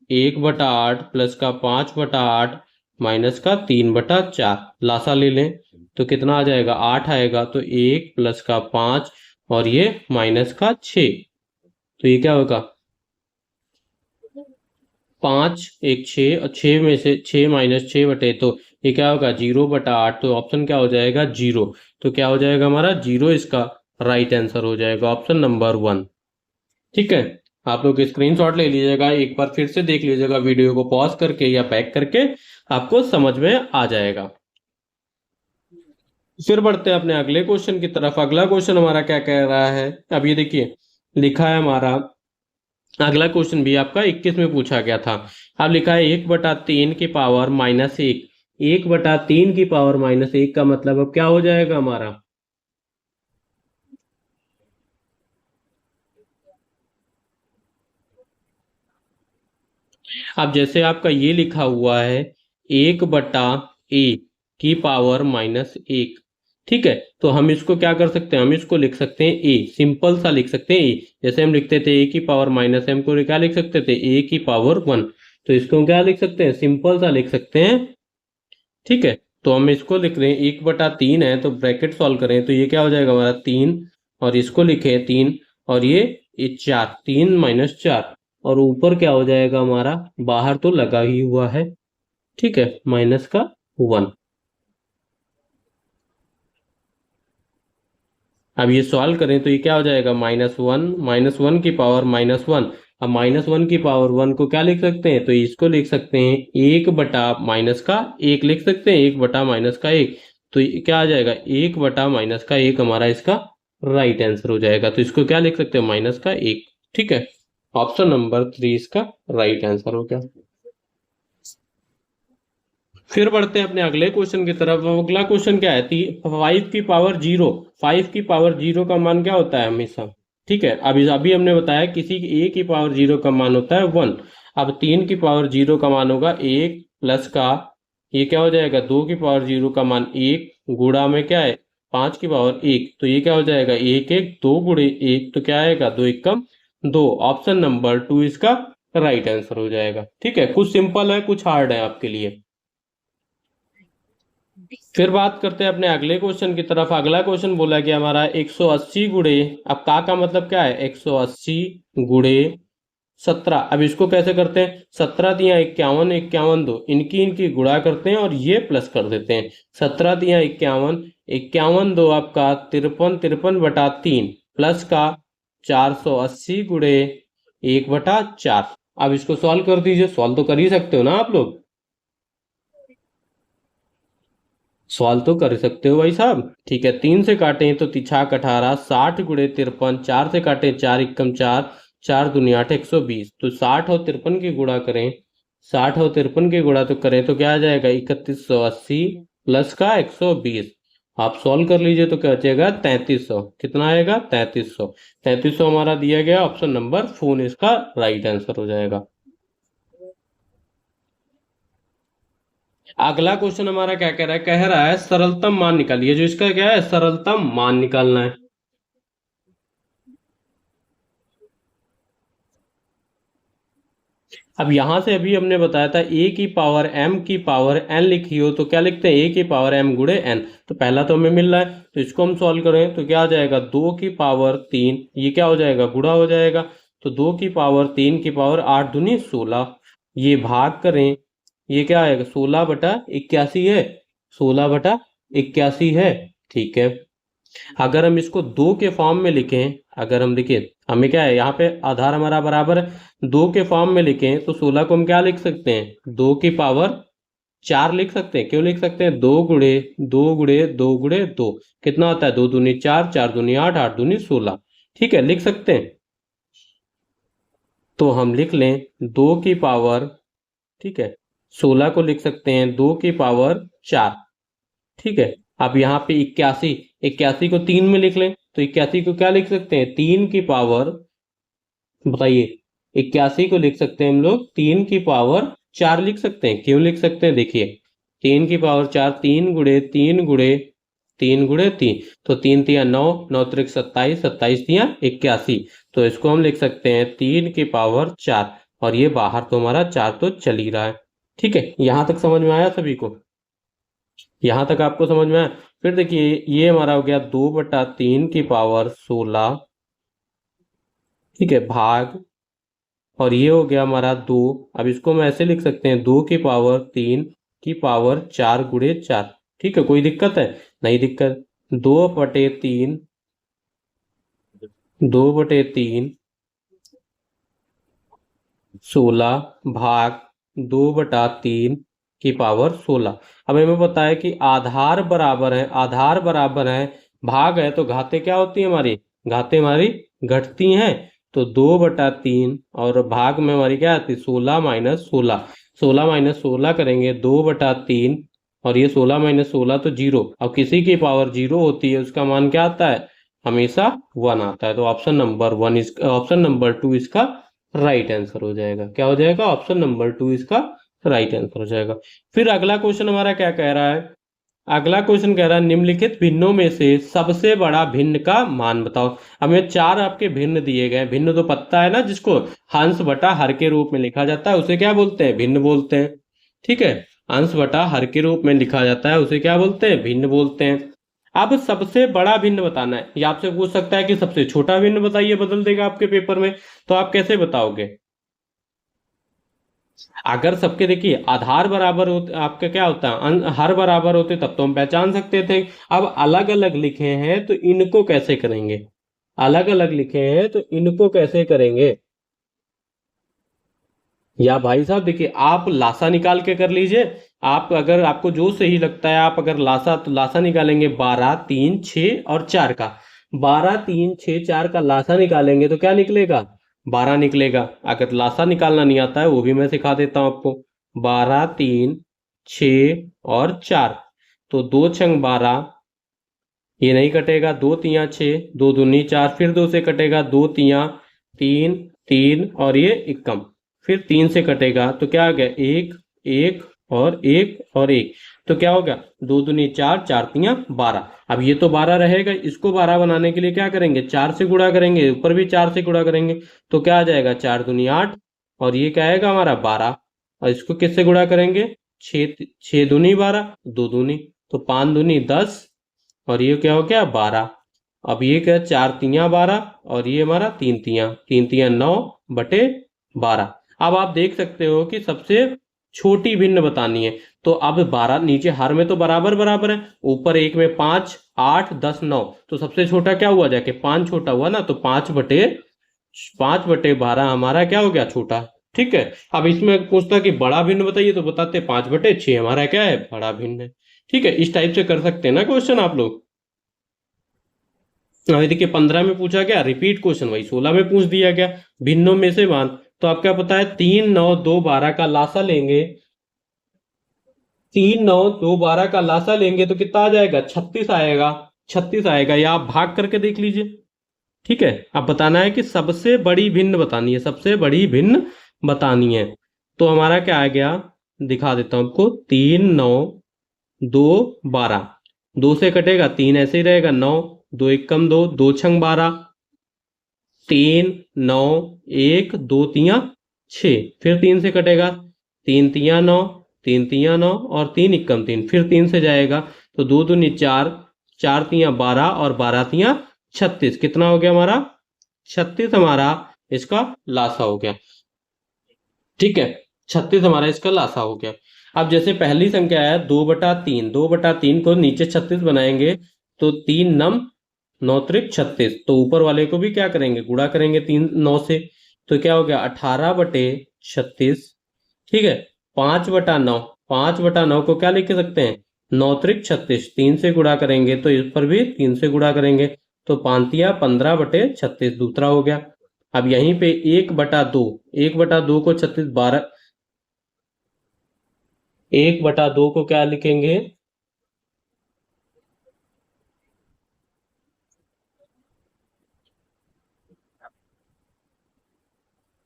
Speaker 1: 1/8 प्लस का 5/8 माइनस का 3/4, लासा ले लें तो कितना आ जाएगा 8 आएगा, तो 1 प्लस का 5 और ये माइनस का 6, तो ये क्या होगा 5 1 6, और 6 में से 6 -6 बटे, तो ये क्या होगा 0/8, तो ऑप्शन क्या हो जाएगा 0, तो क्या हो जाएगा हमारा 0, इसका राइट आंसर हो जाएगा ऑप्शन नंबर 1, ठीक है। आप लोग स्क्रीनशॉट ले लीजिएगा, एक बार फिर से देख लीजिएगा वीडियो को पॉज करके या बैक करके, आपको समझ में आ जाएगा। फिर बढ़ते हैं अपने अगले क्वेश्चन की तरफ। अगला क्वेश्चन हमारा क्या कह रहा है, अब ये देखिए लिखा है हमारा, अगला क्वेश्चन भी आपका 21 में पूछा गया था। अब लिखा है 1/3 की पावर-1, 1/3 की पावर-1 का मतलब अब क्या हो जाएगा हमारा, अब जैसे आपका ये लिखा हुआ है 1/a की पावर-1, ठीक है, तो हम इसको क्या कर सकते हैं, हम इसको लिख सकते हैं a, सिंपल सा लिख सकते हैं a, जैसे हम लिखते थे a की पावर-m को क्या लिख सकते थे a की पावर-1, तो इसको हम क्या लिख सकते हैं सिंपल सा लिख सकते हैं, ठीक है। तो हम इसको लिख रहे हैं 1/3 है, तो ब्रैकेट सॉल्व करें तो ये क्या हो जाएगा हमारा 3, और इसको लिखे 3, और ये 4, 3 - 4, और ऊपर क्या हो जाएगा हमारा, बाहर तो लगा ही हुआ है, ठीक है, माइनस का 1। अब ये सॉल्व करें तो ये क्या हो जाएगा -1 की पावर -1, अब -1 की पावर 1 को क्या लिख सकते हैं, तो इसको लिख सकते हैं 1/-1 लिख सकते हैं, 1/-1, तो ये क्या आ जाएगा 1/-1 हमारा इसका राइट आंसर हो जाएगा, तो इसको क्या लिख सकते हैं -1, ठीक है। ऑप्शन नंबर 3 इसका राइट आंसर हो गया। फिर बढ़ते हैं अपने अगले क्वेश्चन की तरफ। अगला क्वेश्चन क्या है, 5 की पावर 0, 5 की पावर 0 का मान क्या होता है हमेशा, ठीक है। अभी हमने बताया किसी a की पावर 0 का मान होता है 1, अब 3 की पावर 0 का मान होगा 1 प्लस का ये क्या हो जाएगा 2 की पावर 0 का मान 1 गुणा में क्या है 5 की पावर 1, तो ये क्या हो जाएगा 1 1 2 गुणे 1, तो क्या आएगा 2 एकम 2, ऑप्शन नंबर 2 इसका राइट आंसर हो जाएगा, ठीक है। कुछ सिंपल है कुछ हार्ड है आपके लिए। फिर बात करते हैं अपने अगले क्वेश्चन की तरफ। अगला क्वेश्चन बोला गया हमारा 180 गुणे, अब का मतलब क्या है 180 गुणे 17, अब इसको कैसे करते हैं 17 दिया 51, 51 दो, इनकी इनकी गुणा करते हैं और ये प्लस कर देते हैं, 17 दिया 51, 51 दो आपका 53, 53/3 प्लस का 480 गुणे 1/4। अब इसको सॉल्व कर दीजिए, सॉल्व तो कर ही सकते हो ना आप लोग। सवाल तो कर सकते हो भाई साहब। ठीक है, 3 से काटें तो तिछाक 18, 60 गुणे 53, 4 से काटें 4 एकम 4, 4 दूनी 8, 120। तो 60 और 53 की गुणा करें, 60 और 53 की गुणा तो करें तो क्या आ जाएगा 3180 प्लस का 120। आप सॉल्व कर लीजिए तो क्या बचेगा 3300। कितना आएगा 3300। 3300 हमारा दिया गया, ऑप्शन नंबर 4 इसका राइट आंसर हो जाएगा। अगला क्वेश्चन हमारा क्या कह रहा है, कह रहा है सरलतम मान निकालिए। जो इसका क्या है, सरलतम मान निकालना है। अब यहां से अभी हमने बताया था ए की पावर एम की पावर एन लिखी हो तो क्या लिखते हैं, ए की पावर एम गुणे एन। तो पहला तो हमें मिल रहा है, तो इसको हम सॉल्व करें तो क्या आ जाएगा 2 की पावर 3, ये क्या हो जाएगा गुणा हो जाएगा। तो 2 की पावर 3 की पावर 8 दूनी 16, ये भाग करें, ये क्या आएगा 16/81 है, 16/81 है। ठीक है, अगर हम इसको 2 के फॉर्म में लिखें, अगर हम लिखें, हमें क्या है यहाँ पे आधार हमारा बराबर है, 2 के फॉर्म में लिखें तो 16 को हम क्या लिख सकते हैं 2 की पावर 4 लिख सकते हैं। क्यों लिख सकते हैं, 2 गुणे 2 कितना होता है 2 दूनी 4, 4 दूनी 8, 8 दूनी 16। ठीक है, लिख सकते हैं। तो हम लिख लें 2 की पावर, ठीक है, 16 को लिख सकते हैं 2 की पावर 4। ठीक है, अब यहाँ पे 81, 81 को 3 में लिख लें तो 81 को क्या लिख सकते हैं 3 की पावर, बताइए 81 को लिख सकते हैं हम लोग 3 की पावर 4 लिख सकते हैं। क्यों लिख सकते हैं, देखिए 3 की पावर 4, 3 गुणे 3 गुणे 3 गुणे 3, तो 3 × 3 = 9, 9 × 3 = 27, 27 × 3 = 81। तो इसको हम लिख सकते हैं 3 की पावर 4, और ये बाहर तो हमारा 4 तो चल ही रहा है। ठीक है, यहां तक समझ में आया सभी को, यहां तक आपको समझ में आया। फिर देखिए ये हमारा हो गया 2/3 की पावर 16, ठीक है, भाग, और ये हो गया हमारा 2। अब इसको हम ऐसे लिख सकते हैं 2 की पावर 3 की पावर 4 गुणे 4। ठीक है, कोई दिक्कत है, नहीं दिक्कत। 2/3, 2/3 16 भाग 2/3 की पावर 16। अब हमें पता है कि आधार बराबर है, आधार बराबर है, भाग है, तो घातें क्या होती है हमारी, घातें हमारी घटती हैं। तो 2/3 और भाग में हमारी क्या आती है 16 - 16, 16 - 16 करेंगे 2/3, और ये 16 - 16 तो 0। अब किसी की पावर 0 होती है उसका मान क्या आता है, हमेशा 1 आता है। तो ऑप्शन नंबर 2 इसका राइट आंसर हो जाएगा। क्या हो जाएगा, ऑप्शन नंबर 2 इसका राइट आंसर हो जाएगा। फिर अगला क्वेश्चन हमारा क्या कह रहा है, अगला क्वेश्चन कह रहा है निम्नलिखित भिन्नों में से सबसे बड़ा भिन्न का मान बताओ। हमें 4 आपके भिन्न दिए गए। भिन्न तो पता है ना, जिसको हंस बटा हर के रूप में लिखा जाता है उसे क्या बोलते हैं, भिन्न बोलते हैं। ठीक है, अंश बटा हर के रूप में लिखा जाता है उसे क्या बोलते हैं, भिन्न बोलते हैं। अब सबसे बड़ा भिन्न बताना है, या आपसे पूछ सकता है कि सबसे छोटा भिन्न बताइए, बदल देगा आपके पेपर में, तो आप कैसे बताओगे। अगर सबके देखिए आधार बराबर होते, आपका क्या होता है हर बराबर होते तब तो हम पहचान सकते थे। अब अलग अलग लिखे हैं तो इनको कैसे करेंगे, अलग अलग लिखे हैं तो इनको कैसे करेंगे। या भाई साहब देखिए आप लासा निकाल के कर लीजिए। आप अगर आपको जो सही लगता है, आप अगर लासा, तो लासा निकालेंगे 12, 3, 6 और 4 का। 12, 3, 6, 4 का लासा निकालेंगे तो क्या निकलेगा, 12 निकलेगा। अगर लासा निकालना नहीं आता है वो भी मैं सिखा देता हूं आपको। 12, 3, 6 और 4, तो 2 छंग 12, ये नहीं कटेगा, 2 तियां 6, 2 दूनी 4, फिर 2 से कटेगा, 2 तियां 3, 3 और ये इक्कम, फिर 3 से कटेगा तो क्या आ गया 1, 1 और 1 और 1। तो क्या हो गया 2 दूनी 4, 4 तियां 12। अब ये तो 12 रहेगा, इसको 12 बनाने के लिए क्या करेंगे 4 से गुणा करेंगे, ऊपर भी 4 से गुणा करेंगे। तो क्या आ जाएगा 4 दूनी 8, और ये क्या आएगा हमारा 12। और इसको किससे गुणा करेंगे 6, 6 दूनी 12, 2 दूनी, तो 5 दूनी 10, और ये क्या हो गया 12। अब ये क्या 4 तियां 12, और ये हमारा 3 तियां, 3 तियां 9/12। अब आप देख सकते हो कि सबसे छोटी भिन्न बतानी है। तो अब 12 नीचे हर में तो बराबर बराबर है, ऊपर एक में 5, 8, 10, 9, तो सबसे छोटा क्या हुआ जाके 5 छोटा हुआ ना, तो 5/12 हमारा क्या हो गया छोटा। ठीक है, अब इसमें पूछता कि बड़ा भिन्न बताइए तो बताते 5/6 हमारा क्या है बड़ा भिन्न है। ठीक है, इस टाइप से कर सकते हैं ना क्वेश्चन आप लोग। अभी देखिए 15 में पूछा गया रिपीट क्वेश्चन, वही 16 में पूछ दिया गया, भिन्नों में से मान। तो आप क्या पता है, 3 9 2 12 का लासा लेंगे, 3 9 2 12 का लासा लेंगे तो कितना आ जाएगा, 36 आएगा। 36 आएगा, या आप भाग करके देख लीजिए। ठीक है, अब बताना है कि सबसे बड़ी भिन्न बतानी है, सबसे बड़ी भिन्न बतानी है। तो हमारा क्या आ गया, दिखा देता हूं आपको। 3 9 2 12, 2 से कटेगा 3 ऐसे ही रहेगा, 9 2 1 कम 2, 2 छंग 12, 3 9 1 2 तिया 6, फिर 3 से कटेगा, 3 तिया 9, 3 तिया 9 और 3 इक्कम 3, फिर 3 से जाएगा तो 2 दूनी 4, 4 तिया 12 और 12 तिया 36। कितना हो गया हमारा, 36 हमारा इसका लासा हो गया। ठीक है, 36 हमारा इसका लासा हो गया। अब जैसे पहली संख्या है 2/3, 2/3 को नीचे 36 बनाएंगे तो 3 नम 9 त्रिक 36, तो ऊपर वाले को भी क्या करेंगे, गुणा करेंगे 3 9 से, तो क्या हो गया 18/36। ठीक है, 5/9, 5/9 को क्या लिख सकते हैं, 9 त्रिक 36, 3 से गुणा करेंगे तो इस पर भी 3 से गुणा करेंगे, तो 5 15/36 दूसरा हो गया। अब यहीं पे 1/2, 1/2 को 36 12, 1/2 को क्या लिखेंगे,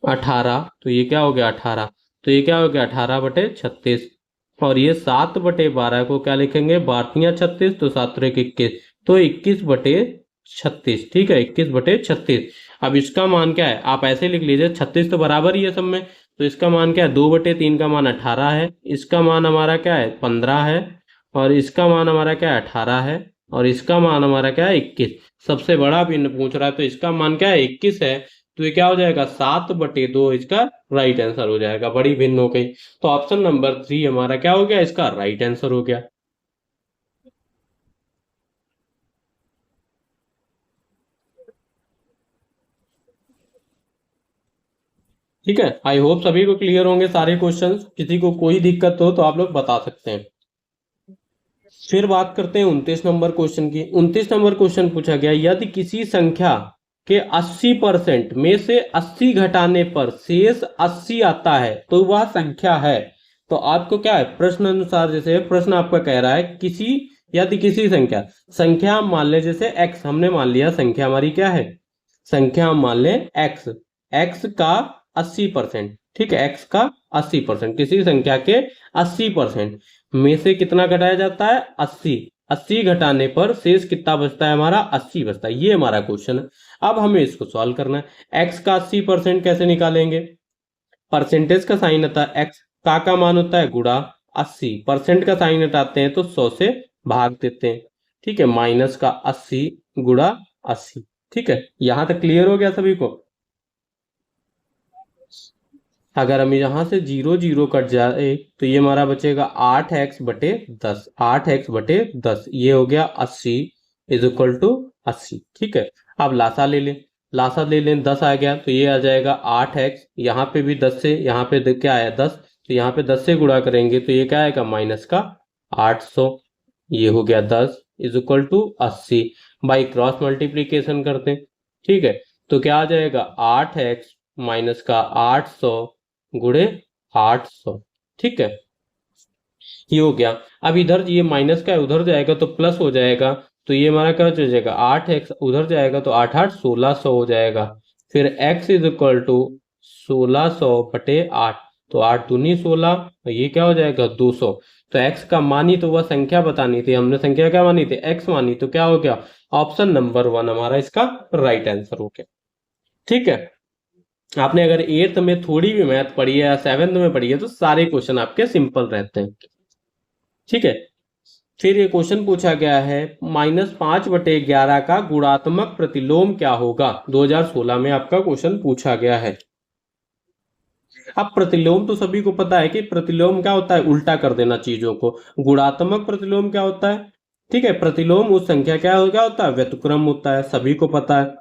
Speaker 1: 18, तो ये क्या हो गया 18, तो ये क्या हो गया 18/36। और ये 7/12 को क्या लिखेंगे, 12×36, तो 7×1 21, तो 21/36। ठीक है, 21/36। अब इसका मान क्या है, आप ऐसे लिख लीजिए, 36 तो बराबर ही है सब में, तो इसका मान क्या है, 2/3 का मान 18 है, इसका मान हमारा क्या है 15 है, और इसका मान हमारा क्या है 18 है, और इसका मान हमारा क्या है 21। सबसे बड़ा भिन्न पूछ रहा है तो इसका मान क्या है 21 है, तो ये क्या हो जाएगा 7/2 इसका राइट आंसर हो जाएगा, बड़ी भिन्न हो गई। तो ऑप्शन नंबर 3 हमारा क्या हो गया, इसका राइट आंसर हो गया। ठीक है, आई होप सभी को क्लियर होंगे सारे क्वेश्चंस, किसी को कोई दिक्कत हो तो आप लोग बता सकते हैं। फिर बात करते हैं 29 नंबर क्वेश्चन की। 29 नंबर क्वेश्चन पूछा गया, यदि किसी संख्या के 80% में से 80 घटाने पर शेष 80 आता है तो वह संख्या है। तो आपको क्या है, प्रश्न अनुसार, जैसे प्रश्न आपका कह रहा है किसी, यदि किसी संख्या, संख्या हम मान ले जैसे x, हमने मान लिया संख्या हमारी क्या है, संख्या हम मान लें x, x का 80%, ठीक है, x का 80%, किसी संख्या के 80% में से कितना घटाया जाता है 80, 80 घटाने पर शेष कितना बचता है हमारा 80 बचता है, ये हमारा क्वेश्चन है। अब हमें इसको सॉल्व करना है। x का 80% कैसे निकालेंगे, परसेंटेज का साइन आता है, x का मान होता है गुणा 80, परसेंट का साइन हटाते हैं तो 100 से भाग देते हैं। ठीक है, माइनस का 80 गुणा 80। ठीक है, यहां तक क्लियर हो गया सभी को। अगर हम यहां से 0 0 कट जाए तो ये हमारा बचेगा 8x/10, 8x/10, ये हो गया 80 इज इक्वल टू 80। ठीक है, अब लासा ले लें, लासा ले लें, 10 आ गया तो ये आ जाएगा 8x, यहाँ पे भी 10 से, यहाँ पे क्या आया 10, तो यहाँ पे 10 से गुणा करेंगे तो ये क्या आएगा माइनस का 800, ये हो गया 10 is equal to 80। By cross multiplication करते हैं। ठीक है, तो क्या आ जाएगा 8x माइनस का 800 गुणे 800। ठीक है, ये हो गया। अब इधर ये माइनस का उधर जाएगा तो प्लस हो जाएगा, तो ये हमारा क्या हो जाएगा 8x उधर जाएगा तो 8 8 1600 हो जाएगा। फिर x इज इक्वल टू 1600/8, तो 8 दूनी 16, तो ये क्या हो जाएगा 200। तो x का मानी तो वह संख्या बतानी थी, हमने संख्या क्या मानी थी x मानी, तो क्या हो गया ऑप्शन नंबर 1 हमारा इसका राइट आंसर हो गया। ठीक है, आपने अगर 8th में थोड़ी भी मैथ पढ़ी है या 7th में पढ़ी है तो सारे क्वेश्चन आपके सिंपल रहते हैं। ठीक है, फिर ये क्वेश्चन पूछा गया है -5/11 का गुणात्मक प्रतिलोम क्या होगा, 2016 में आपका क्वेश्चन पूछा गया है। अब प्रतिलोम तो सभी को पता है कि प्रतिलोम क्या होता है, उल्टा कर देना चीजों को। गुणात्मक प्रतिलोम क्या होता है, ठीक है, प्रतिलोम उस संख्या क्या होता है, व्युत्क्रम होता है, सभी को पता है।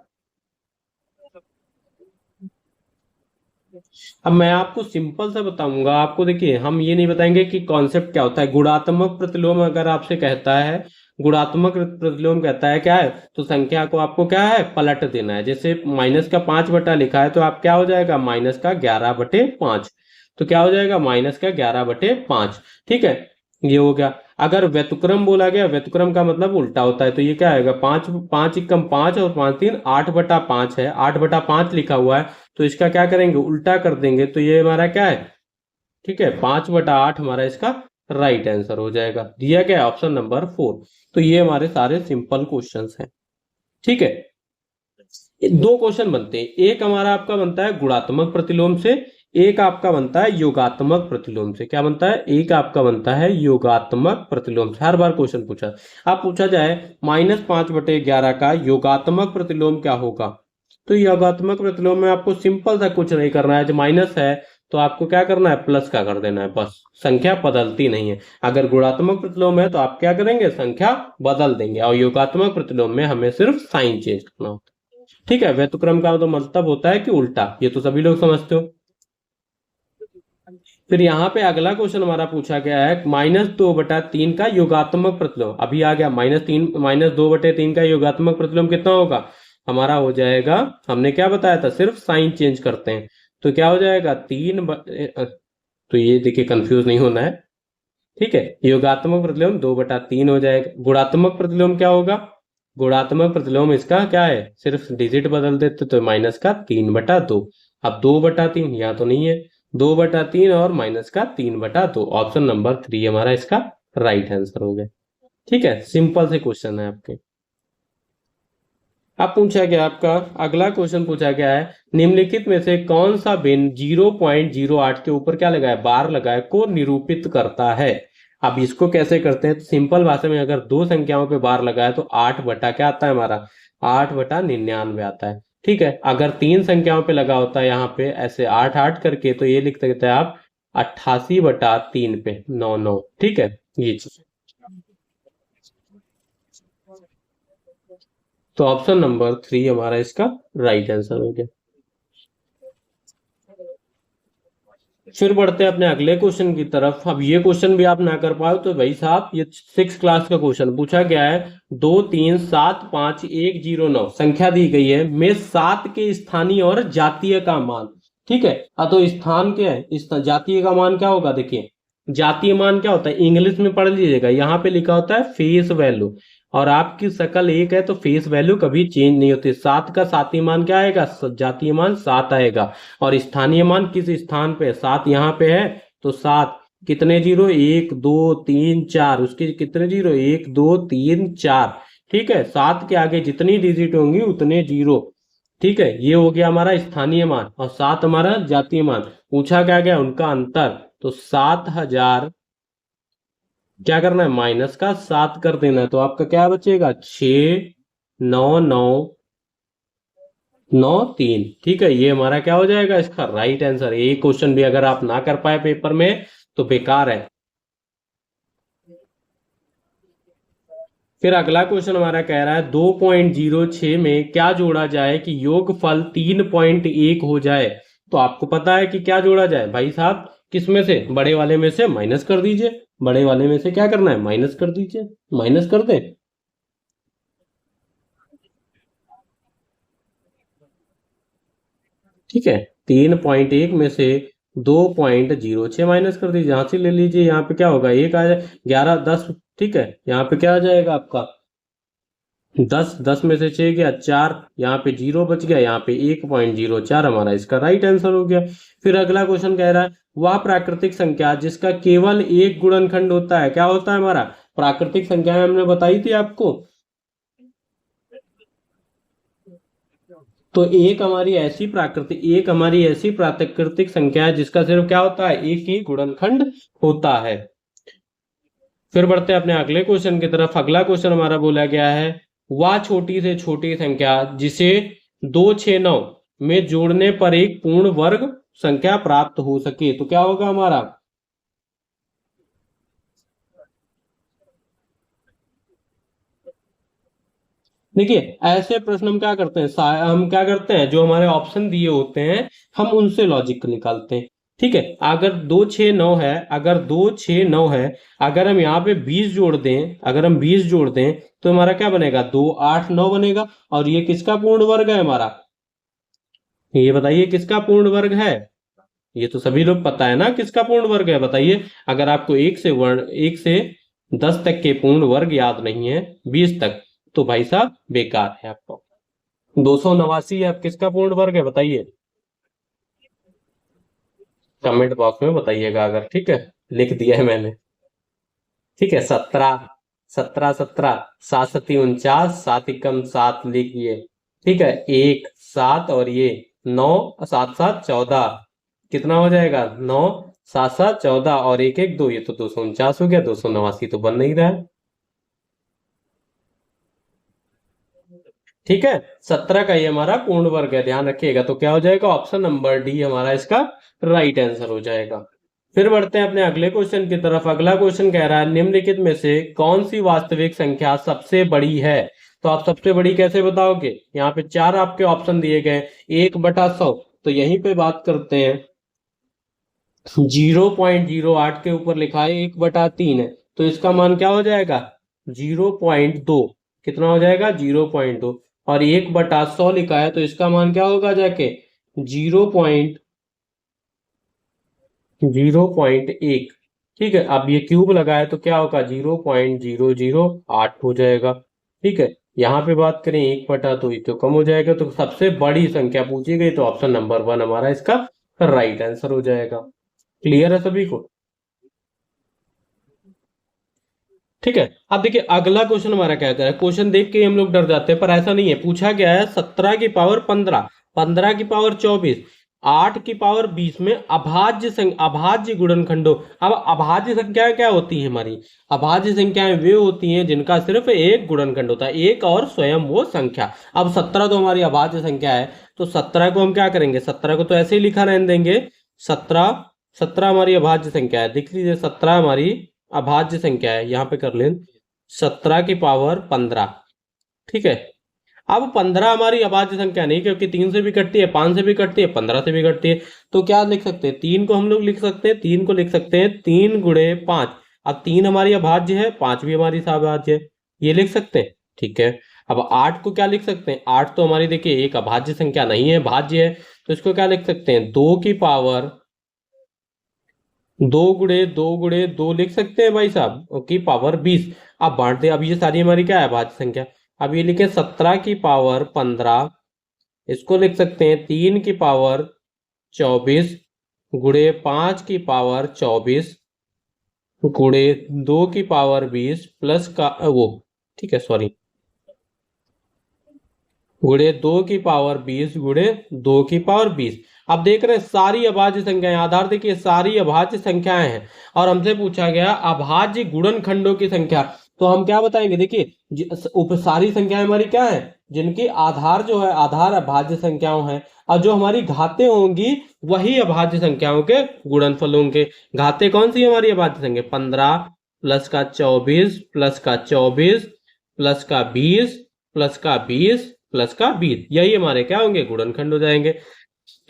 Speaker 1: अब मैं आपको सिंपल सा बताऊंगा। आपको देखिए, हम ये नहीं बताएंगे कि कॉन्सेप्ट क्या होता है। गुणात्मक प्रतिलोम अगर आपसे कहता है, गुणात्मक प्रतिलोम कहता है क्या है, तो संख्या को आपको क्या है, पलट देना है। जैसे माइनस का 5 बटा लिखा है, तो आप क्या हो जाएगा, माइनस का 11/5। तो क्या हो जाएगा, माइनस का 11/5। ठीक है, ये हो गया। अगर व्यतुक्रम बोला गया, व्यतुक्रम का मतलब उल्टा होता है, तो ये क्या आएगा, 5 5 एकम 5 और 5 3 8/5 है, 8/5 लिखा हुआ है। तो इसका क्या करेंगे, उल्टा कर देंगे, तो ये हमारा क्या है, ठीक है, 5/8 हमारा इसका राइट आंसर हो जाएगा। दिया गया ऑप्शन नंबर 4। तो ये हमारे सारे सिंपल क्वेश्चंस हैं। ठीक है, दो क्वेश्चन बनते हैं, एक हमारा आपका बनता है गुणात्मक प्रतिलोम से, एक आपका बनता है योगात्मक प्रतिलोम से। क्या बनता है, एक आपका बनता है योगात्मक प्रतिलोम से। हर बार क्वेश्चन पूछा, आप पूछा जाए -5/11 का योगात्मक प्रतिलोम क्या होगा, तो योगात्मक प्रतिलोम में आपको सिंपल सा कुछ नहीं करना है। जो माइनस है तो आपको क्या करना है, प्लस का कर देना है, बस। संख्या बदलती नहीं है। अगर गुणात्मक प्रतिलोम है तो आप क्या करेंगे, संख्या बदल देंगे, और योगात्मक प्रतिलोम में हमें सिर्फ साइन चेंज करना होता है। ठीक है, व्यतुक्रम का तो मतलब होता है कि उल्टा, ये तो सभी लोग समझते हो। फिर यहाँ पे अगला क्वेश्चन हमारा पूछा गया है, -2/3 का योगात्मक प्रतिलोम। अभी आ गया, -2/3 का योगात्मक प्रतिलोम कितना होगा, हमारा हो जाएगा, हमने क्या बताया था, सिर्फ साइन चेंज करते हैं। तो क्या हो जाएगा, तो ये देखिए, कंफ्यूज नहीं होना है। ठीक है, योगात्मक प्रतिलोम 2/3 हो जाएगा। गुणात्मक प्रतिलोम क्या होगा, गुणात्मक प्रतिलोम इसका क्या है, सिर्फ डिजिट बदल देते तो माइनस का 3/2। अब 2/3 यहाँ तो नहीं है, 2/3 और माइनस का 3/2, ऑप्शन नंबर 3 हमारा इसका राइट आंसर हो गया। ठीक है, सिंपल से क्वेश्चन है आपके। अब पूछा गया आपका, अगला क्वेश्चन पूछा गया है, निम्नलिखित में से कौन सा भिन्न 0.08 के ऊपर क्या लगा है, बार लगा है, को निरूपित करता है। अब इसको कैसे करते हैं, तो सिंपल भाषा में अगर दो संख्याओं पे बार लगा है तो 8 बटा क्या आता है हमारा, 8/99 आता है। ठीक है, अगर तीन संख्याओं पे लगा होता है यहाँ पे ऐसे 8 8 करके, तो ये लिख सकते हैं आप 88/3 पे 9 9। ठीक है, ये चीज। तो ऑप्शन नंबर 3 हमारा इसका राइट आंसर हो गया। फिर बढ़ते हैं अपने अगले क्वेश्चन की तरफ। अब ये क्वेश्चन भी आप ना कर पाओ तो भाई साहब, ये 6 क्लास का क्वेश्चन पूछा गया है। 2 3 7 5 1 0 9 संख्या दी गई है, में 7 के स्थानीय और जातीय का मान। ठीक है, तो स्थान क्या है, इस जातीय का मान क्या होगा, देखिए जातीय मान क्या होता है, इंग्लिश में पढ़ लीजिएगा, यहाँ पे लिखा होता है फेस वैल्यू। और आपकी शकल एक है तो फेस वैल्यू कभी चेंज नहीं होती। 7 का सातवां मान क्या आएगा, जातीय मान 7 आएगा। और स्थानीय मान किस स्थान पे, 7 यहाँ पे है, तो 7 कितने जीरो, 1 2 3 4, उसके कितने जीरो, 1 2 3 4। ठीक है, 7 के आगे जितनी डिजिट होंगी उतने जीरो। ठीक है, ये हो गया हमारा स्थानीय मान, और 7 हमारा जातीय मान। पूछा क्या गया, उनका अंतर, तो 7,000 क्या करना है, -7 कर देना है। तो आपका क्या बचेगा, 6,9,9,9,3। ठीक है, ये हमारा क्या हो जाएगा, इसका राइट आंसर। ये क्वेश्चन भी अगर आप ना कर पाए पेपर में तो बेकार है। फिर अगला क्वेश्चन हमारा कह रहा है, 2.06 में क्या जोड़ा जाए कि योगफल 3.1 हो जाए। तो आपको पता है कि क्या जोड़ा जाए भाई साहब, किस में से, बड़े वाले में से माइनस कर दीजिए। बड़े वाले में से क्या करना है, माइनस कर दीजिए, माइनस कर दें। ठीक है, 3.1 में से 2.06 माइनस कर दीजिए, यहां से ले लीजिए। यहाँ पे क्या होगा, एक आ जाए, 11 10। ठीक है, यहाँ पे क्या आ जाएगा आपका, 10 10 में से 6 गया 4, यहाँ पे जीरो बच गया, यहाँ पे 1.04 हमारा इसका राइट आंसर हो गया। फिर अगला क्वेश्चन कह रहा है, वह प्राकृतिक संख्या जिसका केवल एक गुणनखंड होता है, क्या होता है हमारा, प्राकृतिक संख्या हमने बताई थी आपको। तो एक हमारी ऐसी प्राकृतिक संख्या है जिसका सिर्फ क्या होता है, एक ही गुणनखंड होता है। फिर बढ़ते हैं अपने अगले क्वेश्चन की तरफ। अगला क्वेश्चन हमारा बोला गया है, वह छोटी से छोटी संख्या जिसे 269 में जोड़ने पर एक पूर्ण वर्ग संख्या प्राप्त हो सके। तो क्या होगा हमारा, देखिए ऐसे प्रश्न हम क्या करते हैं, हम क्या करते हैं, जो हमारे ऑप्शन दिए होते हैं हम उनसे लॉजिक निकालते हैं। ठीक है, अगर 2 6 9 है, अगर 2 6 9 है, अगर हम यहाँ पे 20 जोड़ दें, अगर हम 20 जोड़ दें तो हमारा क्या बनेगा, 2 8 9 बनेगा। और ये किसका पूर्ण वर्ग है हमारा, ये बताइए किसका पूर्ण वर्ग है। ये तो सभी लोग पता है ना किसका पूर्ण वर्ग है, बताइए। अगर आपको 1 से 10 तक के पूर्ण वर्ग याद नहीं है, 20 तक, तो भाई साहब बेकार है आपको। 289 आप किसका पूर्ण वर्ग है बताइए, कमेंट बॉक्स में बताइएगा अगर, ठीक है, लिख दिया है मैंने। ठीक है, 17, 17 17, 7 7 49, 7 एकम 7 लिखिए। ठीक है, 1 7 और ये 9, 7 7 14, कितना हो जाएगा, 9 7 7 14 और 1 1 2, ये तो 249 हो गया, 289 तो बन नहीं रहा है। ठीक है, 17 का ये हमारा पूर्ण वर्ग है, ध्यान रखिएगा। तो क्या हो जाएगा, ऑप्शन नंबर डी हमारा इसका राइट आंसर हो जाएगा। फिर बढ़ते हैं अपने अगले क्वेश्चन की तरफ। अगला क्वेश्चन कह रहा है निम्नलिखित में से कौन सी वास्तविक संख्या सबसे बड़ी है। तो आप सबसे बड़ी कैसे बताओगे, यहाँ पे 4 आपके ऑप्शन दिए गए, 1/100। तो यहीं पे बात करते हैं, 0.08 के ऊपर लिखा है 1/3 है, तो इसका मान क्या हो जाएगा, 0.2। कितना हो जाएगा, 0.2। और 1/100 लिखा है तो इसका मान क्या होगा जाके, 0.1। ठीक है, अब ये क्यूब लगा है तो क्या होगा, 0.008 हो जाएगा। ठीक है, यहाँ पे बात करें 1/2 तो कम हो जाएगा, तो सबसे बड़ी संख्या पूछी गई तो ऑप्शन नंबर 1 हमारा इसका राइट आंसर हो जाएगा। क्लियर है सभी को। ठीक है, अब देखिए अगला क्वेश्चन हमारा क्या कह रहा है, क्वेश्चन देख के हम लोग डर जाते हैं पर ऐसा नहीं है। पूछा गया है 17 की पावर 15, 15 की पावर 24, 8 की पावर 20 में अभाज्य गुणनखंडों। अब अभाज्य संख्याएं क्या होती हैं हमारी, अभाज्य संख्याएं वे होती हैं जिनका सिर्फ एक गुणनखंड होता है, एक और स्वयं वो संख्या। अब 17 तो हमारी अभाज्य संख्या है, तो 17 को हम क्या करेंगे, 17 को तो ऐसे ही लिखा रहने देंगे। 17 17 हमारी अभाज्य संख्या है, देख लीजिए 17 हमारी अभाज्य संख्या है, यहां पे कर लें 17 की पावर 15। ठीक है, अब 15 हमारी अभाज्य संख्या नहीं, क्योंकि 3 से भी कटती है, 5 से भी कटती है, 15 से भी कटती है। तो क्या लिख सकते हैं, 3 को हम लोग लिख सकते हैं, 3 को लिख सकते हैं 3 × 5। अब 3 हमारी अभाज्य है, 5 भी हमारी अभाज्य है, ये लिख सकते हैं। ठीक है, अब 8 को क्या लिख सकते हैं, 8 तो हमारी देखिए एक अभाज्य संख्या नहीं है, भाज्य है, तो इसको क्या लिख सकते हैं, 2 लिख सकते हैं भाई साहब, की पावर 20। अब बांट दे, अब ये सारी हमारी क्या है, भाज्य संख्या। अब ये लिखे 17 की पावर 15, इसको लिख सकते हैं 3 की पावर 24 गुणे 5 की पावर 24 गुणे 2 की पावर 20 प्लस का वो, ठीक है सॉरी, गुणे 2 की पावर 20 गुणे 2 की पावर 20। अब देख रहे हैं सारी अभाज्य संख्याएं, आधार देखिए सारी अभाज्य संख्याएं हैं, और हमसे पूछा गया अभाज्य गुणनखंडों की संख्या। तो हम क्या बताएंगे, देखिए सारी संख्याएं हमारी क्या है, जिनकी आधार जो है, आधार अभाज्य संख्याओं है, और जो हमारी घातें होंगी वही अभाज्य संख्याओं के गुणनफल होंगे। घातें कौन सी हमारी अभाज्य संख्या, 15 प्लस का 24 प्लस का 24 प्लस का 20 प्लस का 20 प्लस का 20, यही हमारे क्या होंगे, गुणनखंड हो जाएंगे।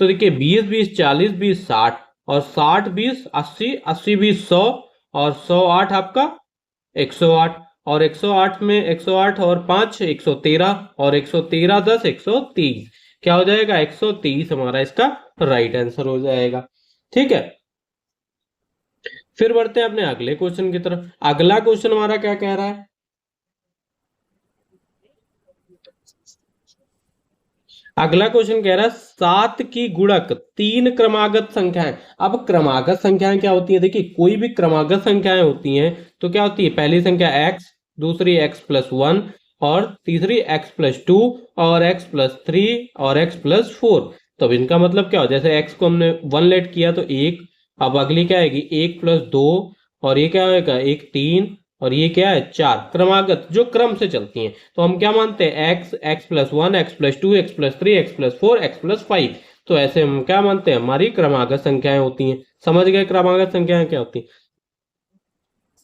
Speaker 1: तो देखिए 20 20 40 20 60, और 60 20 80, 80 20 100, और 108 आपका 108, और 108 में 108 और 5 113, और 113 10 130, क्या हो जाएगा, 130 हमारा इसका राइट आंसर हो जाएगा। ठीक है, फिर बढ़ते हैं अपने अगले क्वेश्चन की तरफ। अगला क्वेश्चन हमारा क्या कह रहा है, अगला क्वेश्चन कह रहा है 7 की गुणक 3 क्रमागत संख्याएं। अब क्रमागत संख्याएं क्या होती है, देखिए कोई भी क्रमागत संख्याएं होती हैं तो क्या होती है, पहली संख्या x, दूसरी x+1, और तीसरी x+2, और x+3, और x+4। तो अब इनका मतलब क्या हो, जैसे x को हमने 1 लेट किया तो 1, अब अगली क्या आएगी 1+2, और ये क्या होगा 1 3, और ये क्या है 4, क्रमागत जो क्रम से चलती हैं। तो हम क्या मानते हैं, x, x+1, x+2, x+3, x+4, x+5। तो ऐसे हम क्या मानते हैं, हमारी क्रमागत संख्याएं होती हैं। समझ गए क्रमागत संख्याएं क्या होती हैं।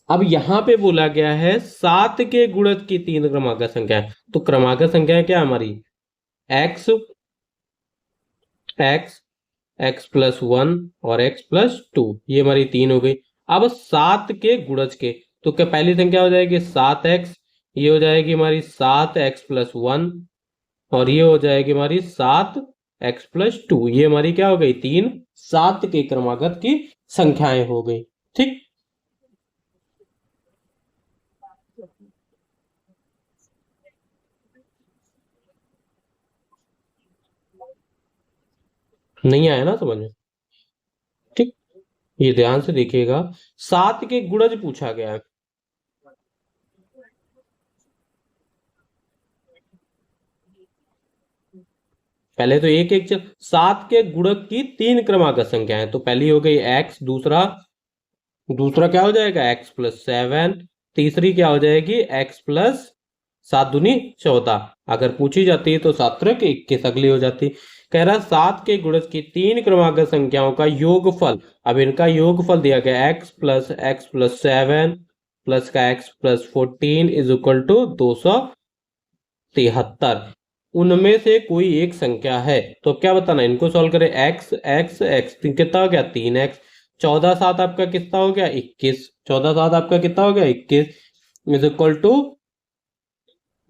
Speaker 1: अब यहां पे बोला गया है 7 के गुणज की 3 क्रमागत संख्याएं, तो क्रमागत संख्याएं क्या हमारी x, x, x+1 और x+2, ये हमारी 3 हो गई। अब 7 के गुणज के, तो क्या पहली संख्या हो जाएगी 7x, ये हो जाएगी हमारी 7x+1 और ये हो जाएगी हमारी 7x+2, ये हमारी क्या हो गई 3 7 के क्रमागत की संख्याएं हो गई। ठीक, नहीं आया ना समझ में? ठीक, ये ध्यान से देखिएगा, 7 के गुणज पूछा गया है। पहले तो एक एक 7 के गुणक की 3 क्रमागत संख्याएं, तो पहली हो गई x, दूसरा दूसरा क्या हो जाएगा x+7, तीसरी क्या हो जाएगी x+7×2 = 14। अगर पूछी जाती है तो 7×21 अगली हो जाती। कह रहा 7 के गुणज की 3 क्रमागत संख्याओं का योगफल, अब इनका योगफल दिया गया x+7 प्लस का x+14 = 273। उनमें से कोई एक संख्या है, तो क्या बताना, इनको सॉल्व करें। x x x कितना हो गया 3x, 14×7 आपका कितना हो गया 21, 14×7 आपका कितना हो गया 21 =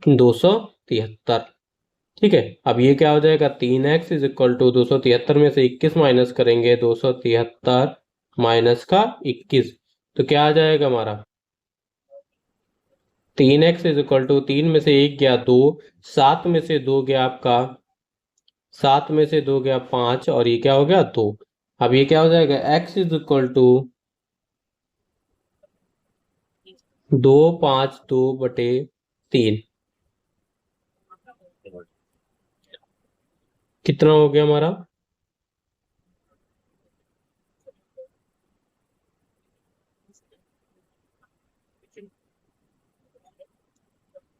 Speaker 1: 273। ठीक है, अब ये क्या हो जाएगा 3x = 273 में से 21 माइनस करेंगे 273 माइनस का 21, तो क्या आ जाएगा हमारा 3x = 3 में से 1 गया 2, 7 में से 2 गया आपका 7 में से 2 गया 5 और ये क्या हो गया 2। अब ये क्या हो जाएगा x = 252/3, कितना हो गया हमारा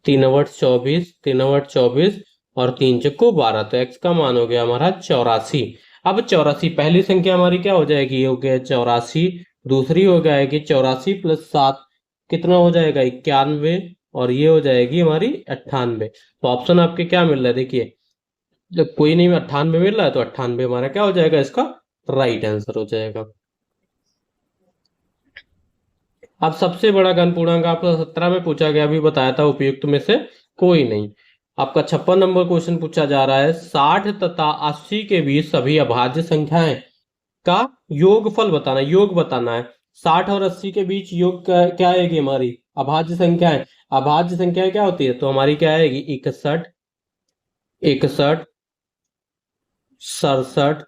Speaker 1: 3×8 = 24, 3×8 = 24 और 3×4 = 12, तो x का मान हो गया हमारा 84। अब 84 पहली संख्या हमारी क्या हो जाएगी, ये हो गया 84, दूसरी हो जाएगी 84 + 7 कितना हो जाएगा 91 और ये हो जाएगी हमारी 98। तो ऑप्शन आपके क्या मिल रहा है, देखिए जब कोई नहीं 98 मिल रहा है तो 98 हमारा क्या हो जाएगा, इसका राइट आंसर हो जाएगा। अब सबसे बड़ा घन पूर्णांक आपका 17 में पूछा गया, अभी बताया था उपयुक्त में से कोई नहीं। आपका 56 नंबर क्वेश्चन पूछा जा रहा है 60 तथा 80 के बीच सभी अभाज्य संख्याएं का योगफल बताना, योग बताना है। 60 और 80 के बीच योग क्या आएगी हमारी अभाज्य संख्याएं, अभाज्य संख्याएं क्या होती है, तो हमारी क्या आएगी 61, 61, 67,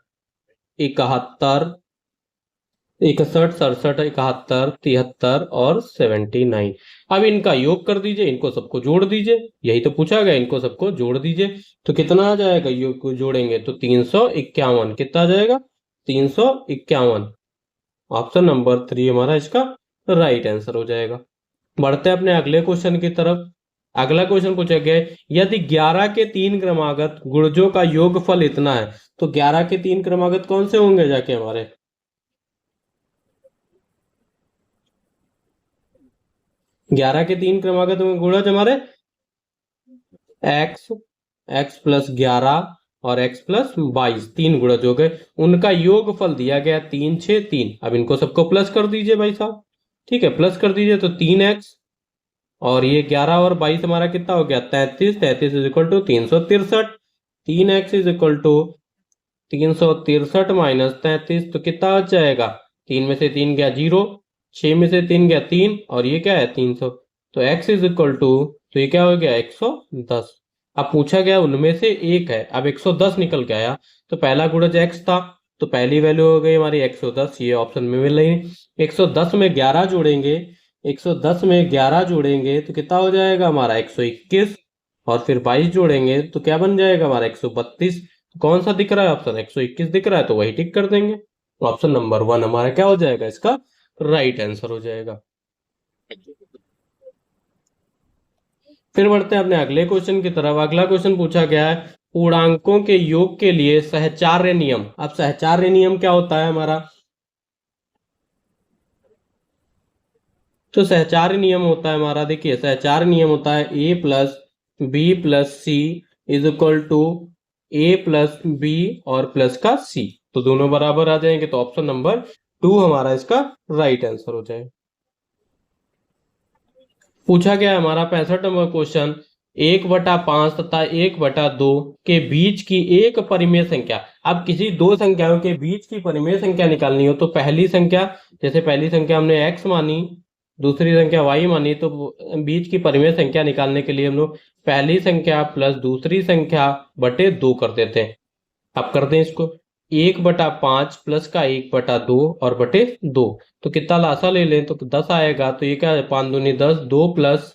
Speaker 1: 71, 61, 67, 71, 73 और 79। अब इनका योग कर दीजिए, इनको सबको जोड़ दीजिए, यही तो पूछा गया, इनको सबको जोड़ दीजिए तो कितना आ जाएगा, योग को जोड़ेंगे तो 351, कितना आ जाएगा 351। ऑप्शन नंबर 3 हमारा इसका राइट आंसर हो जाएगा। बढ़ते हैं अपने अगले क्वेश्चन की तरफ। अगला क्वेश्चन पूछा गया है, यदि 11 के 3 क्रमागत गुणजों का योगफल इतना है, तो 11 के 3 क्रमागत कौन से होंगे जाके हमारे, 11 के 3 क्रमागत में गुणज हमारे x, x+11 और x+22, 3 गुणज हो गए, उनका योगफल दिया गया 3 6 3। अब इनको सबको प्लस कर दीजिए भाई साहब, ठीक है प्लस कर दीजिए तो 3x और ये 11 और 22 हमारा कितना हो गया 33, 33 = 363, 3x = 363 माइनस 33, तो कितना आ जाएगा 3 में से 3 गया 0, 6 में से 3 गया 3 और ये क्या है 300, तो x तो ये क्या हो गया 110। अब पूछा गया उनमें से एक है, अब 110 निकल के आया, तो पहला गुणज x था तो पहली वैल्यू हो गई हमारी 110, ये ऑप्शन में मिल रही। 110 में 11 जोड़ेंगे, 110 में 11 जोड़ेंगे तो कितना हो जाएगा हमारा 121 और फिर 22 जोड़ेंगे तो क्या बन जाएगा हमारा 132। कौन सा दिख रहा है ऑप्शन 121 दिख रहा है, तो वही टिक कर देंगे। ऑप्शन नंबर 1 हमारा क्या हो जाएगा, इसका राइट आंसर हो जाएगा। फिर बढ़ते हैं अपने अगले क्वेश्चन की तरफ। अगला क्वेश्चन पूछा गया है पूर्णांकों के योग के लिए सहचार्य नियम। अब सहचार्य नियम क्या होता है हमारा, तो सहचार्य नियम होता है हमारा, देखिए सहचार्य नियम होता है a plus B plus C is equal to A plus B और प्लस का सी, तो दोनों बराबर आ जाएंगे, तो ऑप्शन नंबर 2 हमारा इसका राइट आंसर हो जाएगा। पूछा गया हमारा 65 नंबर क्वेश्चन, 1/5 तथा 1/2 के बीच की एक परिमेय संख्या। अब किसी दो संख्याओं के बीच की परिमेय संख्या निकालनी हो तो पहली संख्या, जैसे पहली संख्या हमने x मानी, दूसरी संख्या y मानी, तो बीच की परिमेय संख्या निकालने के लिए हम लोग पहली संख्या प्लस दूसरी संख्या बटे 2 कर देते हैं। अब करते हैं इसको, 1/5 प्लस का 1/2 और बटे 2, तो कितना लासा ले लें तो 10 आएगा, तो ये क्या है 5 दूनी 10, 2 प्लस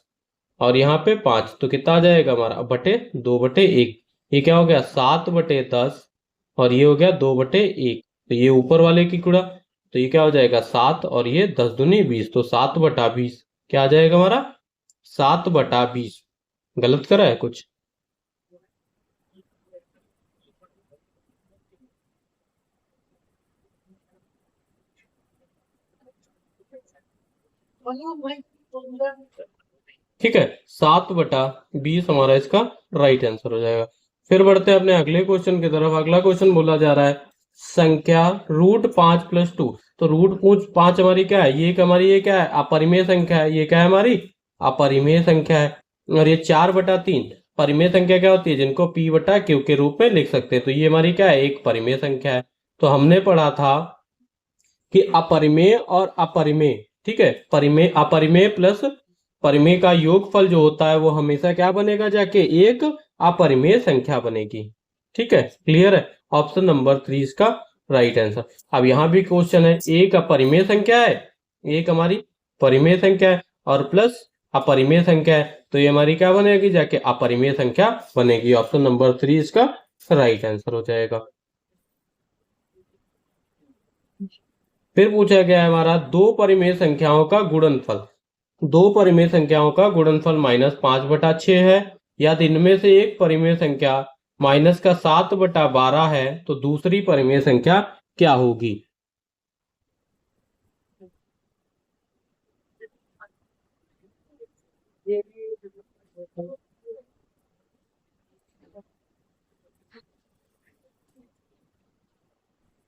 Speaker 1: और यहाँ पे 5, तो कितना आ जाएगा हमारा बटे 2/1, ये क्या हो गया 7/10 और ये हो गया 2/1, तो ये ऊपर वाले की गुणा, तो ये क्या हो जाएगा 7 और ये 10 दूनी 20, तो 7/20 क्या आ जाएगा हमारा 7/20। गलत करा है कुछ? ठीक है, 7/20 हमारा इसका राइट आंसर हो जाएगा। फिर बढ़ते हैं अपने अगले क्वेश्चन की तरफ। अगला क्वेश्चन बोला जा रहा है संख्या √5 + 2, तो √5 हमारी क्या है, ये हमारी ये क्या है अपरिमेय संख्या है, ये क्या है हमारी अपरिमेय संख्या है, और ये 4/3 परिमेय संख्या क्या होती है जिनको p/q के रूप में लिख सकते हैं, तो ये हमारी क्या है एक परिमेय संख्या है। तो हमने पढ़ा था कि अपरिमेय और अपरिमेय, ठीक है, परिमेय अपरिमेय प्लस परिमेय का योगफल जो होता है वो हमेशा क्या बनेगा जाके एक अपरिमेय संख्या बनेगी। ठीक है, क्लियर है, ऑप्शन नंबर 3 इसका राइट आंसर। अब यहां भी क्वेश्चन है, एक अपरिमेय संख्या है, एक हमारी परिमेय संख्या है और प्लस अपरिमेय संख्या है, तो ये हमारी क्या बनेगी जाके अपरिमेय संख्या बनेगी, ऑप्शन नंबर 3 इसका राइट आंसर हो जाएगा। फिर पूछा गया है हमारा दो परिमेय संख्याओं का गुणनफल, दो परिमेय संख्याओं का गुणनफल -5/6 है, यदि इनमें से एक परिमेय संख्या माइनस का 7/12 है तो दूसरी परिमेय संख्या क्या होगी?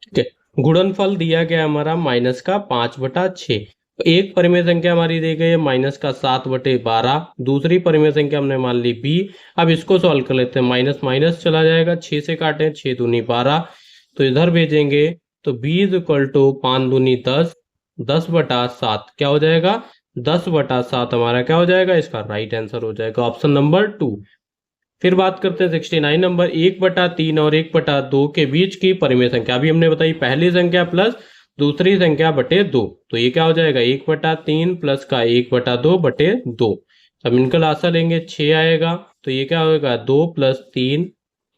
Speaker 1: ठीक है, गुणनफल दिया गया हमारा -5/6, एक परिमेय संख्या हमारी दी गई है -7/12, दूसरी परिमेय संख्या हमने मान ली b। अब इसको सॉल्व कर लेते हैं, माइनस माइनस चला जाएगा, 6 से काटे 6 दूनी 12, तो इधर भेजेंगे तो b = 5 दूनी 10, 10/7 क्या हो जाएगा 10/7 हमारा क्या हो जाएगा इसका राइट आंसर हो जाएगा, ऑप्शन नंबर 2। फिर बात करते हैं 69 नंबर, 1/3 और 1/2 के बीच की परिमेय संख्या, अभी हमने बताई पहली संख्या प्लस दूसरी संख्या बटे 2, तो ये क्या हो जाएगा 1/3 प्लस का 1/2 बटे 2। अब इनका लासा लेंगे 6 आएगा, तो ये क्या होगा 2 + 3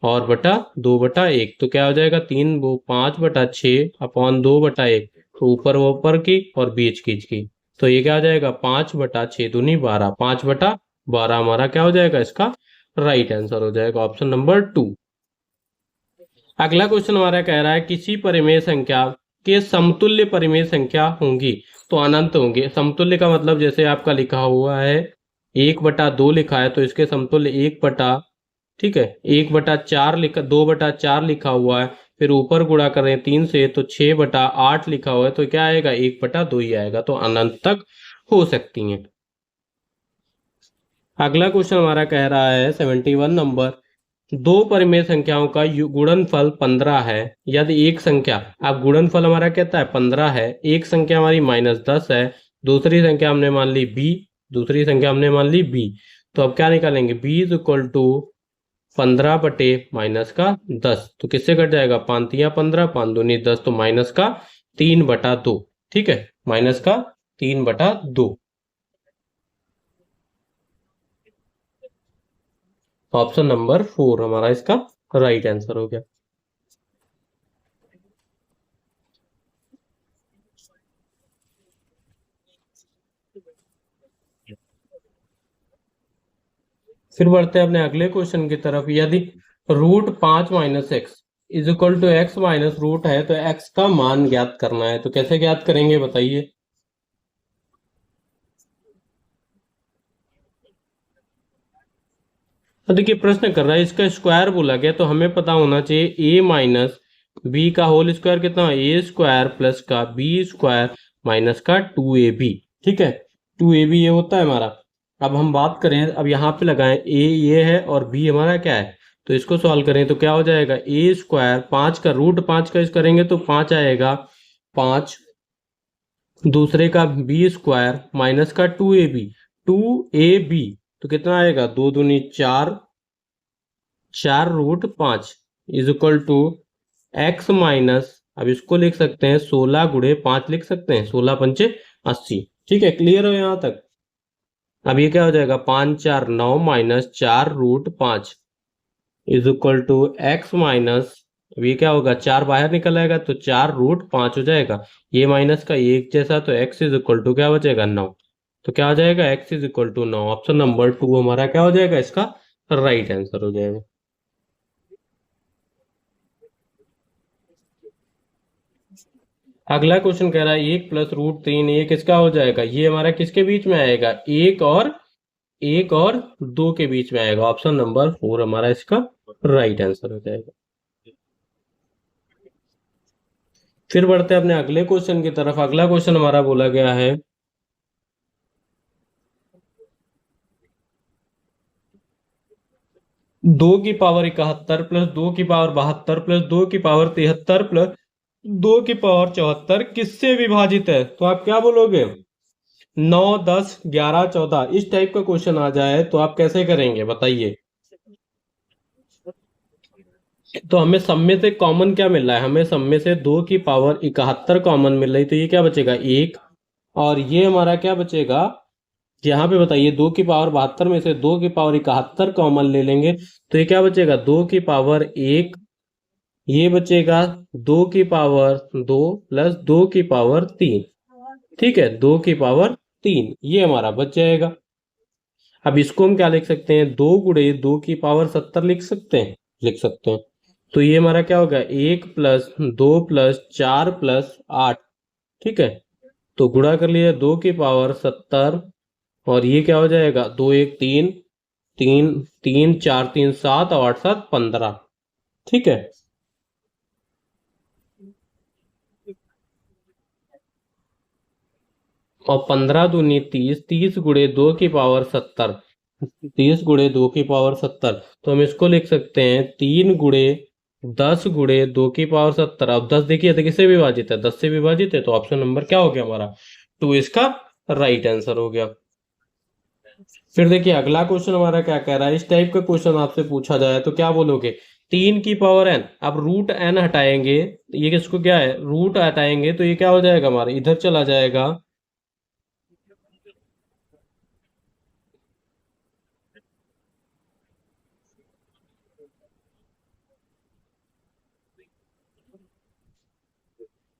Speaker 1: और बटा 2/1, तो क्या हो जाएगा 3 वो 5/6 अपॉन 2/1, तो ऊपर वो ऊपर की और बीच की, तो ये क्या हो जाएगा 5/6 दूनी 12, 5/12 हमारा क्या हो जाएगा इसका राइट आंसर हो जाएगा, ऑप्शन नंबर 2। अगला क्वेश्चन हमारा कह रहा है किसी परिमेय संख्या के समतुल्य परिमेय संख्या होंगी तो अनंत होंगे। समतुल्य का मतलब जैसे आपका लिखा हुआ है 1/2 लिखा है, तो इसके समतुल्य 1/, ठीक है 1/4 लिखा, 2/4 लिखा हुआ है, फिर ऊपर गुणा करें 3 से तो 6/8 लिखा हुआ है, तो क्या आएगा 1/2 ही आएगा, तो अनंत तक हो सकती हैं। अगला क्वेश्चन हमारा कह रहा है 71 नंबर, दो परिमेय संख्याओं का गुणनफल 15 है, यदि एक संख्या, अब गुणनफल हमारा कहता है 15 है, एक संख्या हमारी -10 है, दूसरी संख्या हमने मान ली b, दूसरी संख्या हमने मान ली b, तो अब क्या निकालेंगे b = 15 बटे माइनस का 10, तो किससे कट जाएगा 5 या 15, 5 दूनी 10, तो माइनस का 3/2, ठीक है माइनस का 3/2, ऑप्शन नंबर 4 हमारा इसका राइट आंसर हो गया। फिर बढ़ते हैं अपने अगले क्वेश्चन की तरफ, यदि √5 - x is equal to x minus root है तो x का मान ज्ञात करना है, तो कैसे ज्ञात करेंगे बताइए? तो देखिए प्रश्न कर रहा है इसका स्क्वायर बोला गया, तो हमें पता होना चाहिए a माइनस बी का होल स्क्वायर कितना, ए स्क्वायर प्लस का बी स्क्वायर माइनस का 2ab। ठीक है, 2ab ये होता है हमारा। अब हम बात करें, अब यहाँ पे लगाएं a ये है और b हमारा क्या है, तो इसको सॉल्व करें तो क्या हो जाएगा, ए स्क्वायर 5 का रूट 5 का इस करेंगे तो 5 आएगा, 5 दूसरे का बी स्क्वायर माइनस का 2ab तो कितना आएगा, 2 दूनी 4, 4 root 5 is equal to x minus, अब इसको लिख सकते हैं 16 गुणे 5 लिख सकते हैं, 16 पंचे 80। ठीक है, क्लियर हो यहाँ तक। अब ये क्या हो जाएगा, 5 4 9 minus 4 root 5 is equal to x minus, अब ये क्या होगा, 4 बाहर निकल आएगा तो 4 रूट 5 हो जाएगा, ये माइनस का एक जैसा, तो एक्स इज इक्वल टू क्या बचेगा 9, तो क्या हो जाएगा x is equal to 9। Option number 2 हमारा क्या हो जाएगा, इसका राइट आंसर हो जाएगा। अगला क्वेश्चन कह रहा है 1 प्लस रूट 3 ये किसका हो जाएगा, ये हमारा किसके बीच में आएगा, एक और 2 के बीच में आएगा। ऑप्शन नंबर 4 हमारा इसका राइट आंसर हो जाएगा। फिर बढ़ते हैं अपने अगले क्वेश्चन की तरफ। अगला क्वेश्चन हमारा बोला गया है 2 की पावर 71 प्लस 2 की पावर 72 प्लस 2 की पावर 73 प्लस 2 की पावर 74 किससे विभाजित है, तो आप क्या बोलोगे, 9 10 11 14 इस टाइप का क्वेश्चन आ जाए तो आप कैसे करेंगे बताइए। तो हमें सब में से कॉमन क्या मिल रहा है, हमें सब में से 2 की पावर 71 कॉमन मिल रही, तो ये क्या बचेगा 1, और ये हमारा क्या बचेगा, यहाँ पे बताइए 2 की पावर 72 में से 2 की पावर 71 कॉमन ले लेंगे तो ये क्या बचेगा, 2 की पावर 1, ये बचेगा 2 की पावर 2 प्लस 2 की पावर 3। ठीक है, 2 की पावर 3 ये हमारा बच जाएगा। अब इसको हम क्या लिख सकते हैं, 2 गुणे 2 की पावर 70 लिख सकते हैं, लिख सकते हैं। तो ये हमारा क्या होगा, 1 प्लस 2 प्लस 4 प्लस 8। ठीक है, तो गुणा कर लिया 2 की पावर 70 और ये क्या हो जाएगा, 2 1 3 3 3 4 3 7 और 8 7 15। ठीक है, और 15 दूनी 30, 30 गुणे 2 की पावर 70, 30 गुणे 2 की पावर 70 तो हम इसको लिख सकते हैं 3 गुणे 10 गुणे 2 की पावर 70। अब 10 देखिए तो किससे विभाजित है, 10 से विभाजित है, तो ऑप्शन नंबर क्या हो गया हमारा 2 इसका राइट आंसर हो गया। फिर देखिए अगला क्वेश्चन हमारा क्या कह रहा है, इस टाइप का क्वेश्चन आपसे पूछा जाए तो क्या बोलोगे, 3 की पावर n, अब रूट n हटाएंगे, ये किसको क्या है, रूट हटाएंगे तो ये क्या हो जाएगा हमारा, इधर चला जाएगा,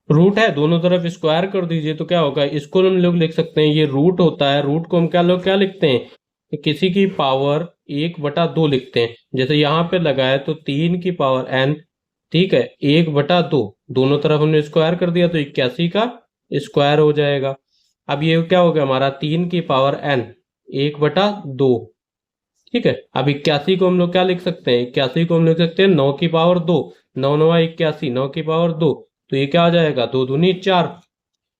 Speaker 1: रूट है दोनों तरफ स्क्वायर कर दीजिए तो क्या होगा, इसको हम लोग लिख सकते हैं, ये रूट होता है, रूट को हम क्या लोग क्या लिखते हैं, किसी की पावर 1/2 लिखते हैं। जैसे यहाँ पे लगाए तो 3 की पावर n, ठीक है, 1/2 दोनों तरफ हमने स्क्वायर कर दिया तो 81 का स्क्वायर हो जाएगा। अब ये क्या हो गया हमारा 3 की पावर n 1/2। ठीक है, अब 81 को हम लोग क्या लिख सकते हैं, 81 को हम लिख सकते हैं 9 की पावर 2, 9 9 81, 9 की पावर 2 तो ये क्या आ जाएगा, 2 दूनी 4।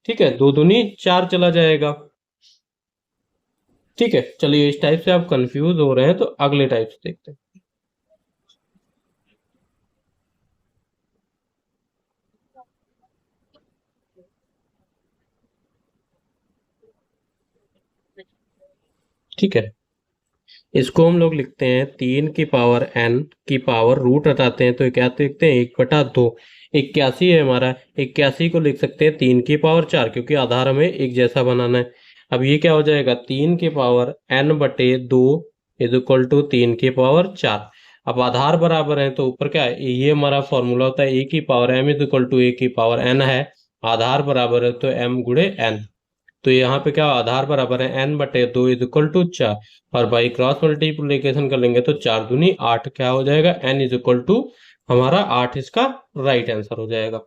Speaker 1: ठीक है, 2 दूनी 4 चला जाएगा। ठीक है, चलिए इस टाइप से आप कंफ्यूज हो रहे हैं तो अगले टाइप से देखते हैं। ठीक है, इसको हम लोग लिखते हैं 3 की पावर n की पावर रूट हटाते हैं तो क्या लिखते हैं 1/2, 81 है हमारा, 81 को लिख सकते हैं 3 की पावर 4 क्योंकि आधार हमें एक जैसा बनाना है। अब ये क्या हो जाएगा 3 की power n/2 is equal to 3 की पावर 4। अब आधार बराबर है तो ऊपर क्या है, ये हमारा फॉर्मूला होता है a की power m is equal to a की पावर n है, आधार बराबर है तो m गुणे n, तो यहाँ पे क्या आधार बराबर है n/2 इज इक्वल टू 4 और बाई क्रॉस मल्टीप्लीकेशन कर लेंगे तो 4 दूनी 8 क्या हो जाएगा, n इज इक्वल टू हमारा 8 इसका राइट आंसर हो जाएगा।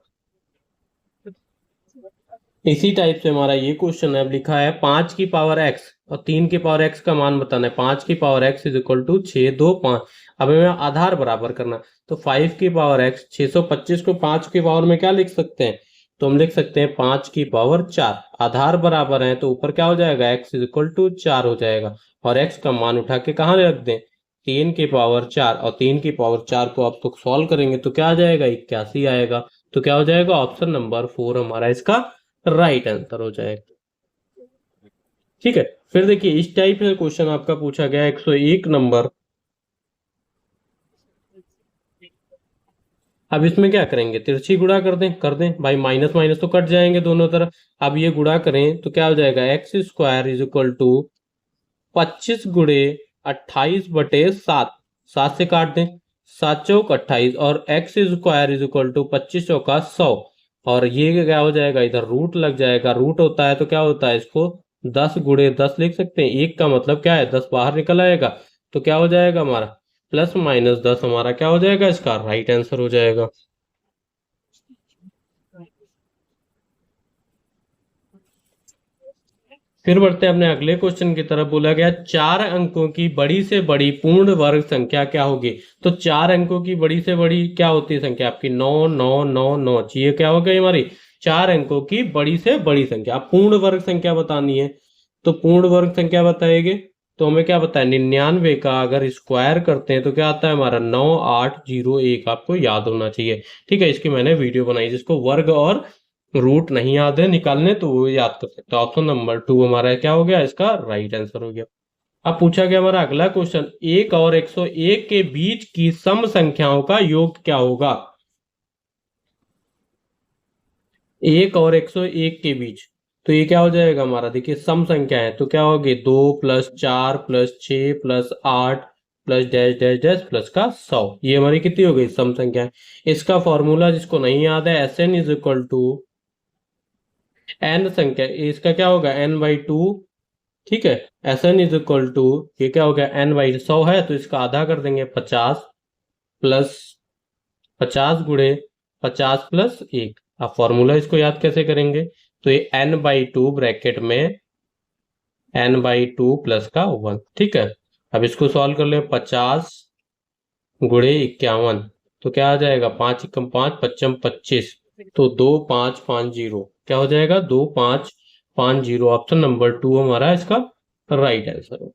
Speaker 1: इसी टाइप से हमारा ये क्वेश्चन है, अब लिखा है 5 की पावर x और 3 की पावर x का मान बताना है। 5 की पावर x इज इक्वल टू 6 2 5। अब हमें आधार बराबर करना, तो 5 की पावर x 625 को 5 की पावर में क्या लिख सकते हैं, तो हम लिख सकते हैं 5 की पावर 4। आधार बराबर है तो ऊपर क्या हो जाएगा, x इज इक्वल टू 4 हो जाएगा, और x का मान उठा के कहाँ रख दें, 3 की पावर 4, और 3 की पावर 4 को आप तो सॉल्व करेंगे तो क्या आ जाएगा, 81 आएगा। तो क्या हो जाएगा, ऑप्शन नंबर 4 हमारा इसका राइट आंसर हो जाएगा। ठीक है, फिर देखिए इस टाइप से क्वेश्चन आपका पूछा गया 101 नंबर। अब इसमें क्या करेंगे, तिरछी गुणा कर दें भाई, माइनस माइनस तो कट जाएंगे दोनों तरफ। अब ये गुणा करें तो क्या हो जाएगा, x square is equal to 25 × 28/7, 7 से काट दें, 7 चौक 28, और x square is equal to 25 चौका 100, और ये क्या हो जाएगा, इधर रूट लग जाएगा। रूट होता है तो क्या होता है, इसको 10 × 10 लिख सकते हैं। एक का मतलब क्या है, 10 बाहर निकल आएगा, तो क्या हो जाएगा हमारा +-10 हमारा क्या हो जाएगा, इसका राइट आंसर हो जाएगा। फिर बढ़ते हैं अपने अगले क्वेश्चन की तरफ। बोला गया 4 अंकों की बड़ी से बड़ी पूर्ण वर्ग संख्या क्या होगी। तो 4 अंकों की बड़ी से बड़ी क्या होती है संख्या आपकी, 9 9 9 9। ये क्या हो गई हमारी 4 अंकों की बड़ी से बड़ी संख्या। अब पूर्ण वर्ग संख्या बतानी है, तो पूर्ण वर्ग संख्या बताएंगे तो हमें क्या पता है, 99 का अगर स्क्वायर करते हैं तो क्या आता है हमारा 9801। आपको याद होना चाहिए। ठीक है, इसकी मैंने वीडियो बनाई, जिसको वर्ग और रूट नहीं याद है निकालने तो वो याद कर सकते हो। ऑप्शन नंबर 2 हमारा क्या हो गया, इसका राइट आंसर हो गया। अब पूछा गया हमारा अगला क्वेश्चन, 1 और 101 के बीच की सम संख्याओं का योग क्या होगा। 1 और 101 के बीच, तो ये क्या हो जाएगा हमारा, देखिए सम संख्या है तो क्या होगी, 2 + 4 + 6 + 8 + डैश डैश डैश प्लस का 100। ये हमारी कितनी हो गई, सम संख्या है। इसका फॉर्मूला जिसको नहीं याद है, S N is equal to N संख्या, इसका क्या होगा n/2। ठीक है, S N is equal to, ये क्या हो गया n/100 है तो इसका आधा कर देंगे 50 प्लस 50 × 50 + 1। अब फॉर्मूला इसको याद कैसे करेंगे, तो ये n/2 ब्रैकेट में n/2 प्लस का 1। ठीक है, अब इसको सॉल्व कर ले, 50 × 51, तो क्या आ जाएगा, 5 × 5 = 25, तो 2550 क्या हो जाएगा, 2550। ऑप्शन नंबर 2 हमारा इसका राइट आंसर है।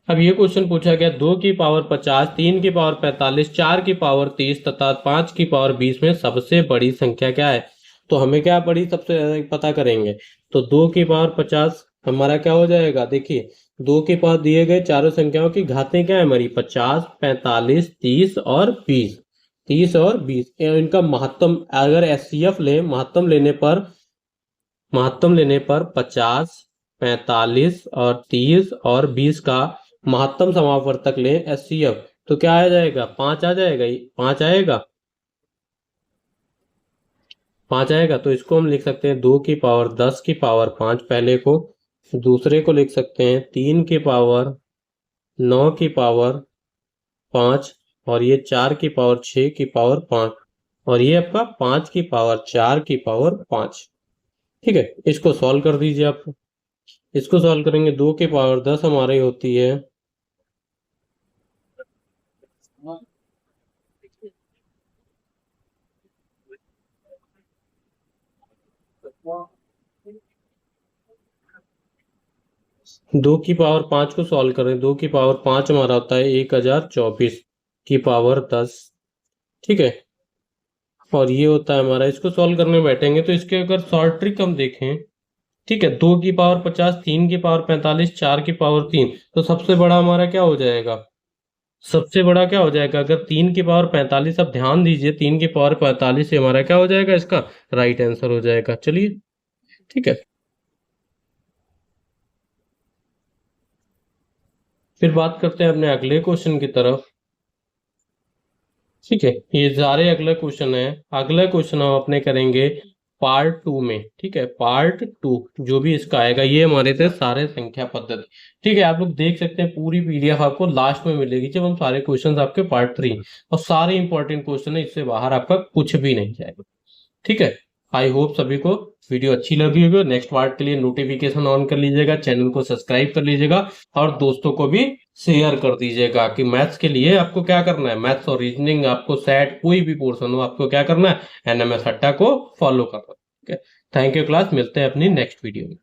Speaker 1: अब ये क्वेश्चन पूछा गया 2 की पावर 50, 3 की पावर 45, 4 की पावर 30 तथा 5 की पावर 20 में सबसे बड़ी संख्या क्या है। तो हमें क्या बड़ी सबसे पता करेंगे, तो 2 की पावर 50 हमारा क्या हो जाएगा, देखिए 2 के पास दिए गए चारों संख्याओं की घातें क्या है हमारी, 50 45 30 और 20। 30 और 20 इनका महत्तम अगर एचसीएफ ले, महत्तम लेने पर 50 45 और 30 और 20 का महत्तम समापवर्तक लें एचसीएफ, तो क्या आ जाएगा, 5 आ जाएगा। 5 आएगा, 5 आएगा, तो इसको हम लिख सकते हैं 2 की पावर 10 की पावर 5 पहले को, दूसरे को लिख सकते हैं 3 की पावर 9 की पावर 5, और ये 4 की पावर 6 की पावर 5, और ये आपका 5 की पावर 4 की पावर 5। ठीक है, इसको सॉल्व कर दीजिए आप। इसको सॉल्व करेंगे, 2 की पावर 10 हमारी होती है 2 की पावर 5 को सॉल्व करें, 2 की पावर 5 हमारा होता है 1024 की पावर 10। ठीक है, और ये होता है हमारा, इसको सॉल्व करने बैठेंगे तो इसके अगर शॉर्ट ट्रिक हम देखें, ठीक है, 2 की पावर 50, 3 की पावर 45, 4 की पावर 3, तो सबसे बड़ा हमारा क्या हो जाएगा, सबसे बड़ा क्या हो जाएगा, अगर 3 की पावर 45, अब ध्यान दीजिए 3 की पावर 45 से हमारा क्या हो जाएगा, इसका राइट आंसर हो जाएगा। चलिए, ठीक है, फिर बात करते हैं अपने अगले क्वेश्चन की तरफ। ठीक है, ये सारे अगले क्वेश्चन है। अगला क्वेश्चन हम अपने करेंगे पार्ट 2 में, ठीक है, पार्ट 2 जो भी इसका आएगा, ये हमारे थे सारे संख्या पद्धति, ठीक है। आप लोग देख सकते हैं पूरी पीडीएफ आपको लास्ट में मिलेगी जब हम सारे क्वेश्चंस आपके पार्ट 3 और सारे इंपॉर्टेंट क्वेश्चन है, इससे बाहर आपका कुछ भी नहीं जाएगा, ठीक है। आई होप सभी को वीडियो अच्छी लगी होगी। नेक्स्ट पार्ट के लिए नोटिफिकेशन ऑन कर लीजिएगा, चैनल को सब्सक्राइब कर लीजिएगा और दोस्तों को भी शेयर कर दीजिएगा कि मैथ्स के लिए आपको क्या करना है, मैथ्स और रीजनिंग, आपको सेट कोई भी पोर्शन हो, आपको क्या करना है, एनएमएस अड्डा को फॉलो करना है, ठीक है। थैंक यू क्लास, मिलते हैं अपनी नेक्स्ट वीडियो में।